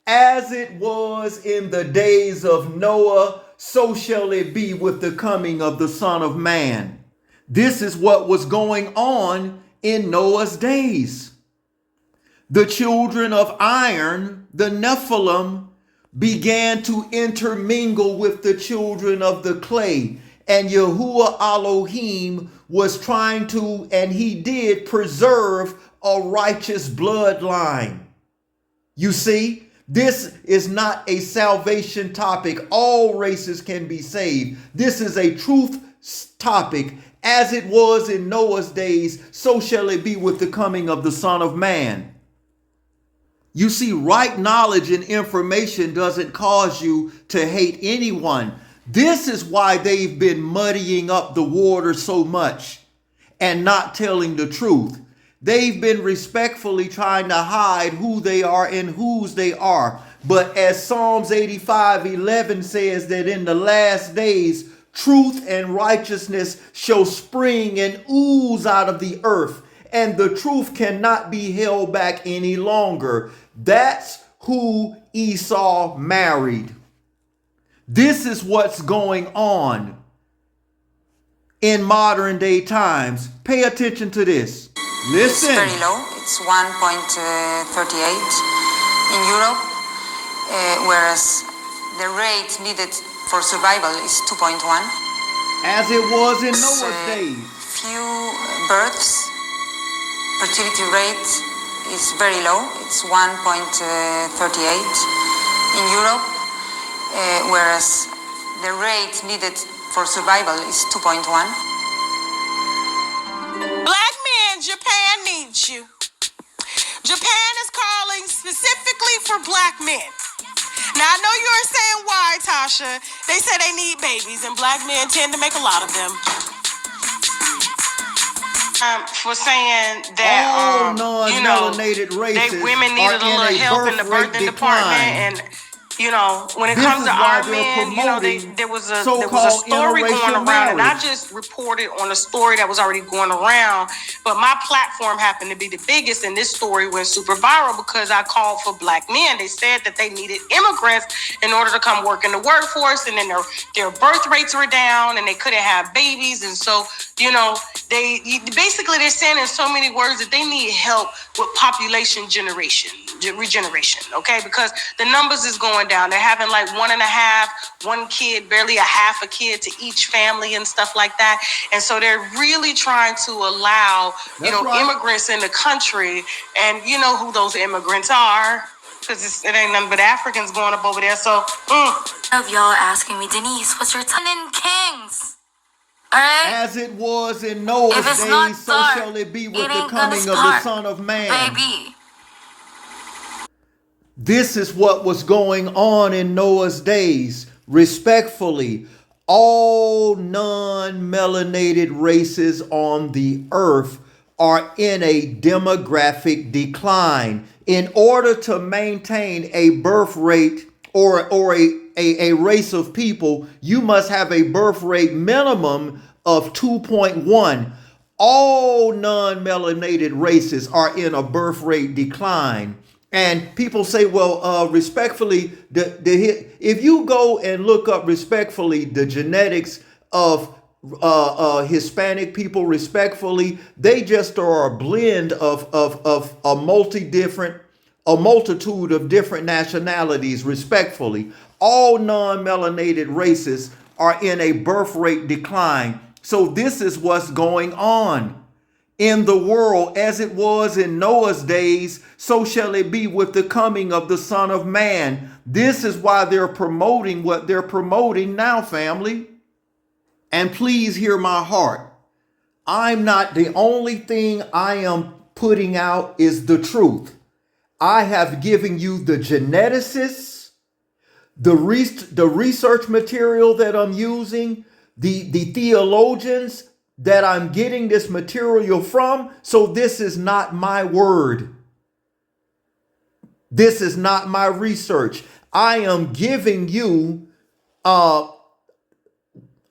As it was in the days of Noah, so shall it be with the coming of the Son of Man. This is what was going on in Noah's days. The children of iron, the Nephilim, began to intermingle with the children of the clay. And Yahuwah Elohim was trying to, and he did, preserve a righteous bloodline. You see? This is not a salvation topic. All races can be saved. This is a truth topic. As it was in Noah's days, so shall it be with the coming of the Son of Man. You see, right knowledge and information doesn't cause you to hate anyone. This is why they've been muddying up the water so much and not telling the truth. They've been respectfully trying to hide who they are and whose they are. But as Psalms 85:11 says, that in the last days, truth and righteousness shall spring and ooze out of the earth, and the truth cannot be held back any longer. That's who Esau married. This is what's going on in modern day times. Pay attention to this. Listen. It's very low. It's 1.38 in Europe, whereas the rate needed for survival is 2.1. As it was in Noah's days. Few births. Fertility rate is very low. It's 1.38 in Europe, whereas the rate needed for survival is 2.1. Japan needs you. Japan is calling specifically for black men. Now, I know you are saying why, Tasha. They say they need babies, and black men tend to make a lot of them. For saying that, all non-melanated races women needed a little help in the birthing department, and when it comes to our men, there was a story going around, and I just reported on a story that was already going around, but my platform happened to be the biggest, and this story went super viral because I called for black men. They said that they needed immigrants in order to come work in the workforce, and then their birth rates were down, and they couldn't have babies, and so, they're saying in so many words that they need help with population regeneration, okay? Because the numbers is going down. They're having like one kid, barely a half a kid to each family and stuff like that. And so they're really trying to allow, immigrants in the country, and you know who those immigrants are, because it ain't nothing but Africans going up over there. So, of y'all asking me, Denise, what's your time in Kings? All right? As it was in Noah's days, so shall it be with the coming of the Son of Man. Baby. This is what was going on in Noah's days. Respectfully, all non-melanated races on the earth are in a demographic decline. In order to maintain a birth rate or a race of people, you must have a birth rate minimum of 2.1. All non-melanated races are in a birth rate decline. And people say, well, respectfully, if you go and look up respectfully the genetics of Hispanic people, respectfully, they just are a blend of a multitude of different nationalities, respectfully. All non-melanated races are in a birth rate decline. So this is what's going on in the world. As it was in Noah's days, so shall it be with the coming of the Son of Man. This is why they're promoting what they're promoting now, family. And please hear my heart. I'm not, the only thing I am putting out is the truth. I have given you the geneticists, the research material that I'm using, the theologians that I'm getting this material from. So this is not my word. This is not my research. I am giving you all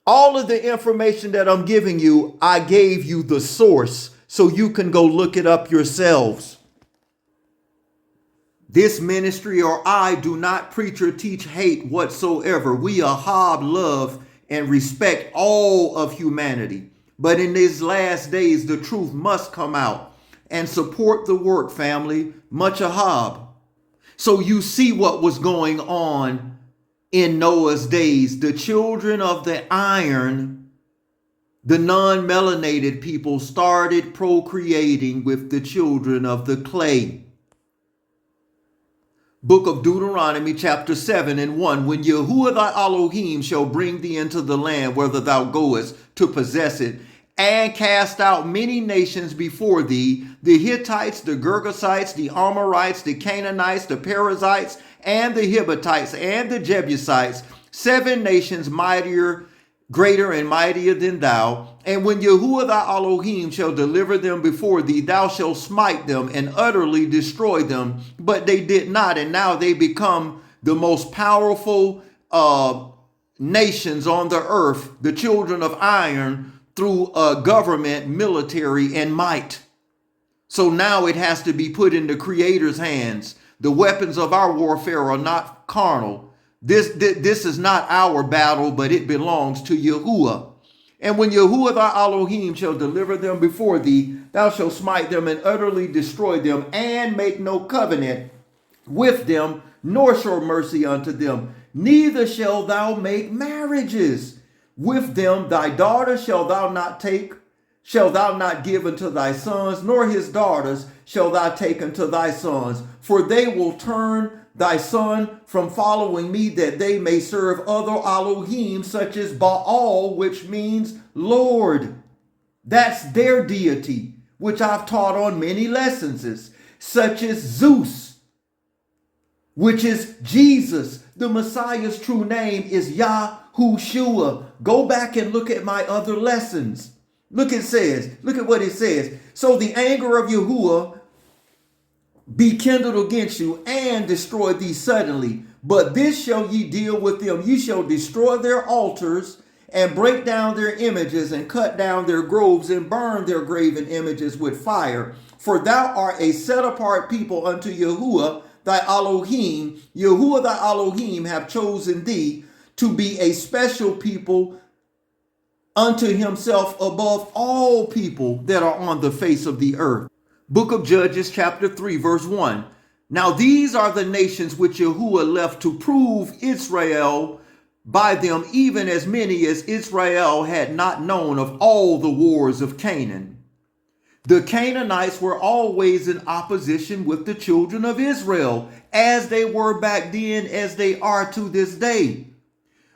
of the information that I'm giving you. I gave you the source so you can go look it up yourselves. This ministry or I do not preach or teach hate whatsoever. We ahab, love, and respect all of humanity. But in these last days, the truth must come out and support the work, family. Much ahab. So you see what was going on in Noah's days. The children of the iron, the non-melanated people, started procreating with the children of the clay. Book of Deuteronomy chapter 7:1. When Yahuwah thy Elohim shall bring thee into the land whither thou goest to possess it, and cast out many nations before thee, the Hittites, the Girgashites, the Amorites, the Canaanites, the Perizzites, and the Hibbitites, and the Jebusites, 7 nations greater and mightier than thou. And when Yahuwah thy Elohim shall deliver them before thee, thou shalt smite them and utterly destroy them. But they did not, and now they become the most powerful nations on the earth, the children of iron, through government, military, and might. So now it has to be put in the Creator's hands. The weapons of our warfare are not carnal. This is not our battle, but it belongs to Yahuwah. And when Yahuwah thy Elohim shall deliver them before thee, thou shalt smite them and utterly destroy them, and make no covenant with them, nor show mercy unto them. Neither shalt thou make marriages with them. Thy daughter shalt thou not give unto thy sons, nor his daughters shalt thou take unto thy sons. For they will turn thy son from following me, that they may serve other Elohim, such as Baal, which means Lord. That's their deity, which I've taught on many lessons, such as Zeus, which is Jesus. The Messiah's true name is Yahushua. Go back and look at my other lessons. Look at what it says. So the anger of Yahuwah be kindled against you, and destroy thee suddenly. But this shall ye deal with them. Ye shall destroy their altars, and break down their images, and cut down their groves, and burn their graven images with fire. For thou art a set apart people unto Yahuwah thy Elohim. Yahuwah thy Elohim have chosen thee to be a special people unto himself above all people that are on the face of the earth. Book of Judges chapter 3 verse 1. Now these are the nations which Yahuwah left to prove Israel by them, even as many as Israel had not known of all the wars of Canaan. The Canaanites were always in opposition with the children of Israel, as they were back then, as they are to this day.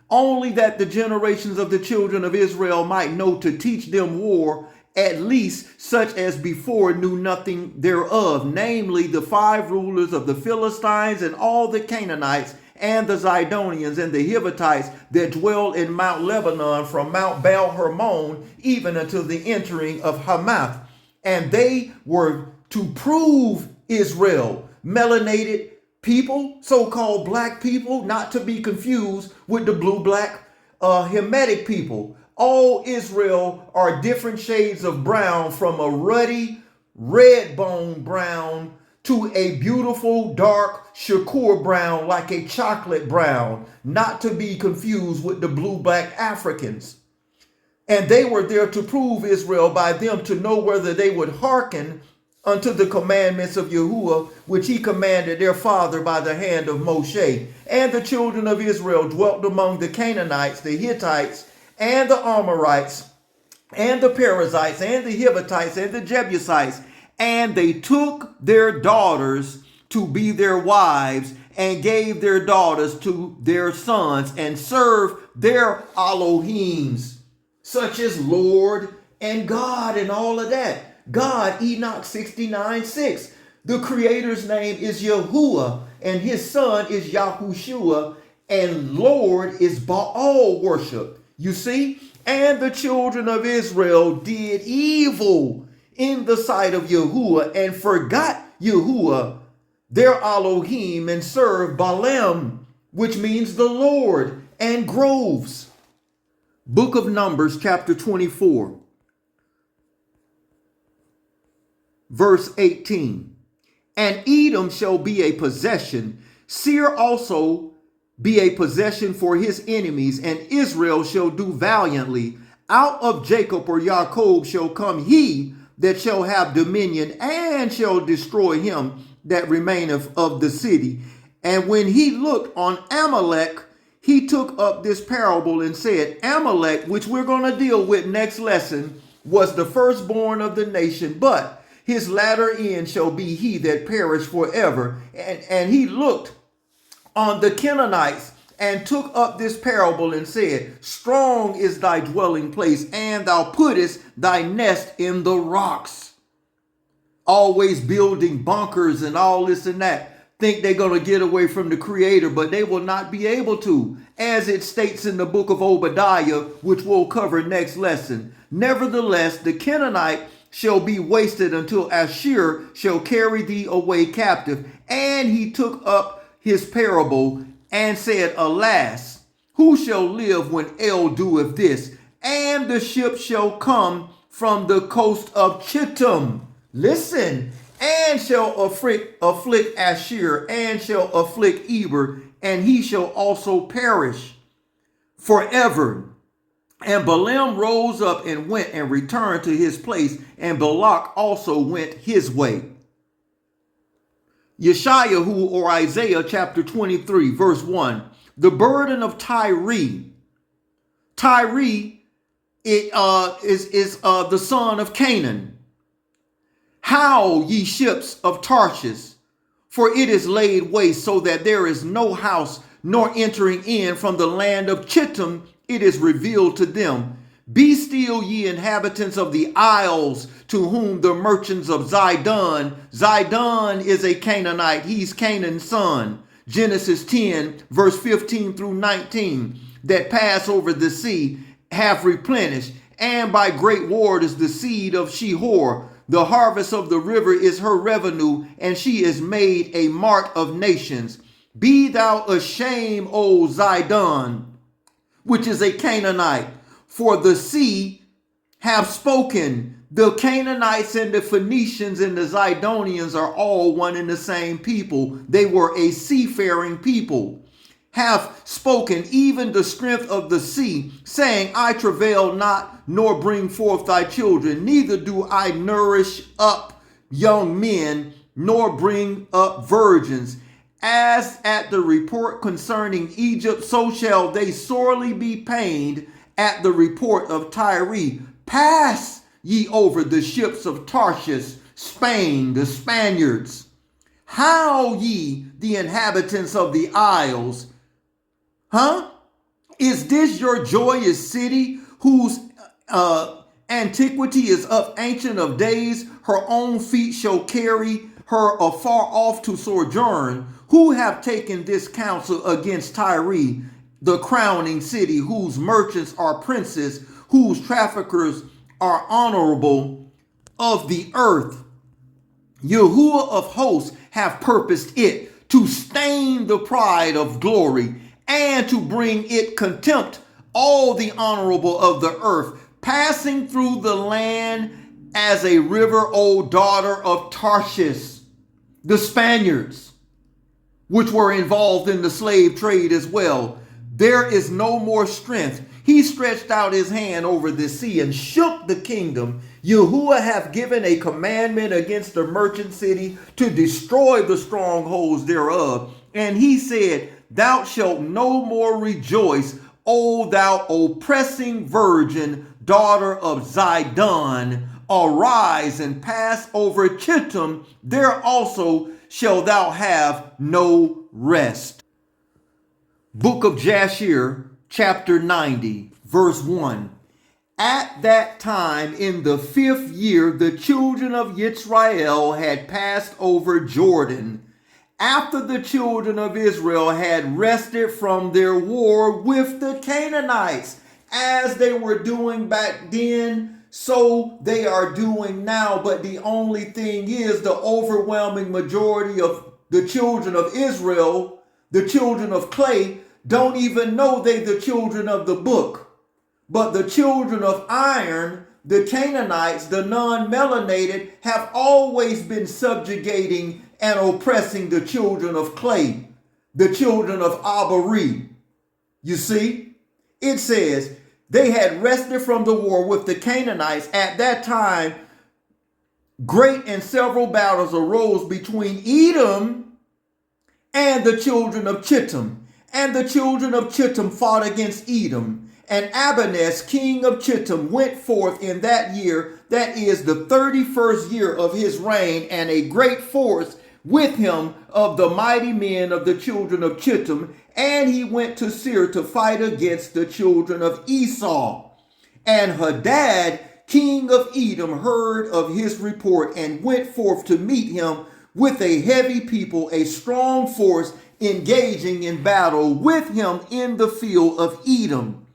Only that the generations of the children of Israel might know to teach them war, at least such as before knew nothing thereof, namely the 5 rulers of the Philistines, and all the Canaanites, and the Zidonians, and the Hivites that dwell in Mount Lebanon, from Mount Baal Hermon even unto the entering of Hamath. And they were to prove Israel, melanated people, so-called black people, not to be confused with the blue-black Hamitic people. All Israel are different shades of brown, from a ruddy red bone brown to a beautiful dark shakur brown, like a chocolate brown, not to be confused with the blue-black Africans. And they were there to prove Israel by them, to know whether they would hearken unto the commandments of Yahuwah, which he commanded their father by the hand of Moshe. And the children of Israel dwelt among the Canaanites, the Hittites, and the Amorites, and the Perizzites, and the Hivites, and the Jebusites. And they took their daughters to be their wives, and gave their daughters to their sons, and served their Elohims, such as Lord and God and all of that. God, Enoch 69:6. The creator's name is Yahuwah, and his son is Yahushua, and Lord is Baal worship. You see? And the children of Israel did evil in the sight of Yahuwah and forgot Yahuwah, their Elohim, and served Balaam, which means the Lord, and groves. Book of Numbers, chapter 24, verse 18. And Edom shall be a possession, Seir also be a possession for his enemies, and Israel shall do valiantly. Out of Jacob or Jacob shall come he that shall have dominion, and shall destroy him that remaineth of the city. And when he looked on Amalek, he took up this parable and said, Amalek, which we're going to deal with next lesson, was the firstborn of the nation, but his latter end shall be he that perish forever. And he looked on the Canaanites and took up this parable and said, strong is thy dwelling place, and thou puttest thy nest in the rocks. Always building bunkers and all this and that. Think they're going to get away from the Creator, but they will not be able to, as it states in the book of Obadiah, which we'll cover next lesson. Nevertheless, the Canaanite shall be wasted until Ashur shall carry thee away captive. And he took up his parable and said, alas, who shall live when El doeth this? And the ship shall come from the coast of Chittim. Listen, and shall afflict Ashur, and shall afflict Eber, and he shall also perish forever. And Balaam rose up and went and returned to his place, and Balak also went his way. Yeshayahu or Isaiah chapter 23 verse 1. The burden of Tyre. Tyre is the son of Canaan. Howl, ye ships of Tarshish, for it is laid waste, so that there is no house nor entering in. From the land of Chittim it is revealed to them. Be still, ye inhabitants of the isles, to whom the merchants of Zidon. Zidon is a Canaanite. He's Canaan's son. Genesis 10, verse 15 through 19. That pass over the sea have replenished, and by great ward is the seed of Shihor. The harvest of the river is her revenue, and she is made a mart of nations. Be thou ashamed, O Zidon, which is a Canaanite, for the sea have spoken. The Canaanites and the Phoenicians and the Zidonians are all one and the same people. They were a seafaring people. Have spoken, even the strength of the sea, saying, I travail not, nor bring forth thy children, neither do I nourish up young men, nor bring up virgins. As at the report concerning Egypt, so shall they sorely be pained at the report of Tyre. Pass ye over the ships of Tarshish, Spain, the Spaniards. Howl ye, the inhabitants of the isles. Is this your joyous city, whose antiquity is of ancient of days? Her own feet shall carry her afar off to sojourn. Who have taken this counsel against Tyre, the crowning city, whose merchants are princes, whose traffickers are honorable of the earth? Yahuwah of hosts have purposed it to stain the pride of glory, and to bring it contempt, all the honorable of the earth, passing through the land as a river, O daughter of Tarshish. The Spaniards, which were involved in the slave trade as well. There is no more strength. He stretched out his hand over the sea and shook the kingdom. Yahuwah hath given a commandment against the merchant city to destroy the strongholds thereof. And he said, thou shalt no more rejoice, O thou oppressing virgin, daughter of Zidon. Arise and pass over Chittim, there also shall thou have no rest. Book of Jasher, chapter 90, verse 1. At that time, in the 5th year, the children of Israel had passed over Jordan, after the children of Israel had rested from their war with the Canaanites. As they were doing back then, so they are doing now. But the only thing is, the overwhelming majority of the children of Israel, the children of clay, don't even know they the children of the book. But the children of iron, the Canaanites, the non-melanated, have always been subjugating and oppressing the children of clay, the children of Abari. You see, it says they had rested from the war with the Canaanites. At that time, great and several battles arose between Edom and the children of Chittim. And the children of Chittim fought against Edom. And Abinas, king of Chittim, went forth in that year, that is the 31st year of his reign, and a great force with him of the mighty men of the children of Chittim. And he went to Seir to fight against the children of Esau. And Hadad, king of Edom, heard of his report and went forth to meet him with a heavy people, a strong force, engaging in battle with him in the field of Edom.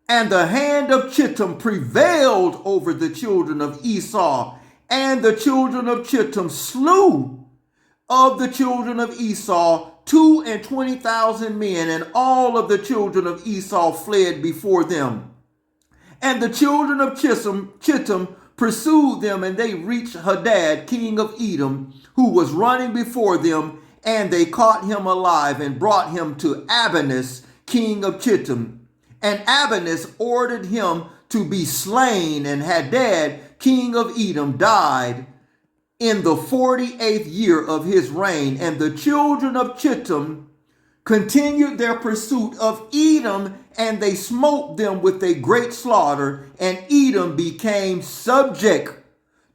And the hand of Chittim prevailed over the children of Esau, and the children of Chittim slew of the children of Esau 22,000 men, and all of the children of Esau fled before them. And the children of Chittim pursued them, and they reached Hadad, king of Edom, who was running before them, and they caught him alive and brought him to Abinas, king of Chittim. And Abinas ordered him to be slain, and Hadad, king of Edom, died in the 48th year of his reign. And the children of Chittim continued their pursuit of Edom, and they smote them with a great slaughter, and Edom became subject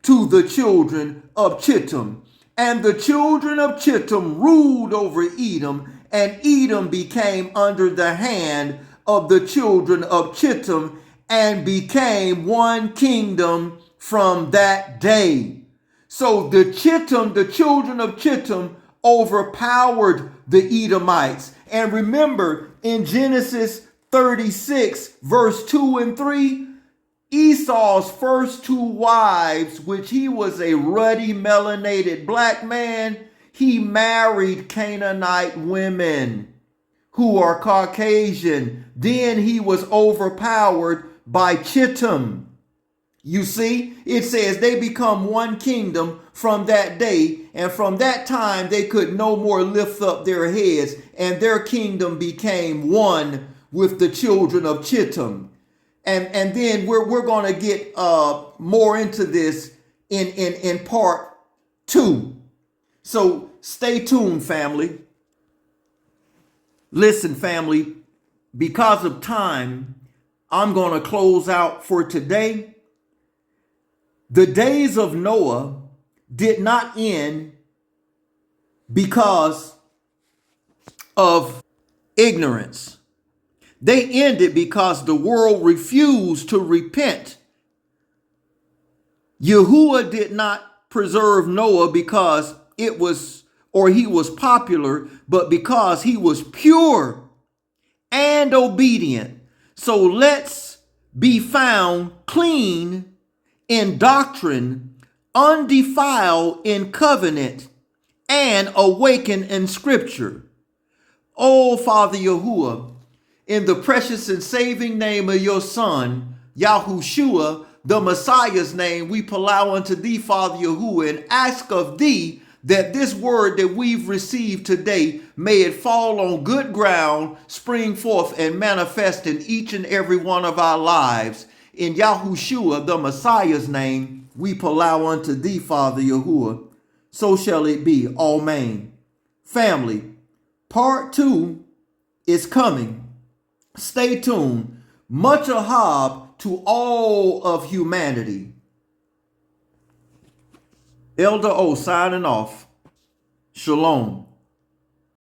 to the children of Chittim. And the children of Chittim ruled over Edom, and Edom became under the hand of the children of Chittim, and became one kingdom from that day. So the children of Chittim overpowered the Edomites. And remember, in Genesis 36, verse 2 and 3, Esau's first 2 wives, which he was a ruddy melanated black man, he married Canaanite women who are Caucasian. Then he was overpowered by Chittim. You see, it says they become one kingdom from that day, and from that time they could no more lift up their heads, and their kingdom became one with the children of Chittim. And then we're going to get more into this in part 2. So stay tuned, family. Listen, family, because of time, I'm going to close out for today. The days of Noah did not end because of ignorance. They ended because the world refused to repent. Yahuwah did not preserve Noah because he was popular, but because he was pure and obedient. So let's be found clean in doctrine, undefiled in covenant, and awakened in scripture. Oh, Father Yahuwah, in the precious and saving name of your Son, Yahushua, the Messiah's name, we allow unto thee, Father Yahuwah, and ask of thee that this word that we've received today, may it fall on good ground, spring forth, and manifest in each and every one of our lives. In Yahushua, the Messiah's name, we allow unto thee, Father Yahuwah. So shall it be. Amen. Family, part 2 is coming. Stay tuned. Much ahab to all of humanity. Elder O signing off. Shalom.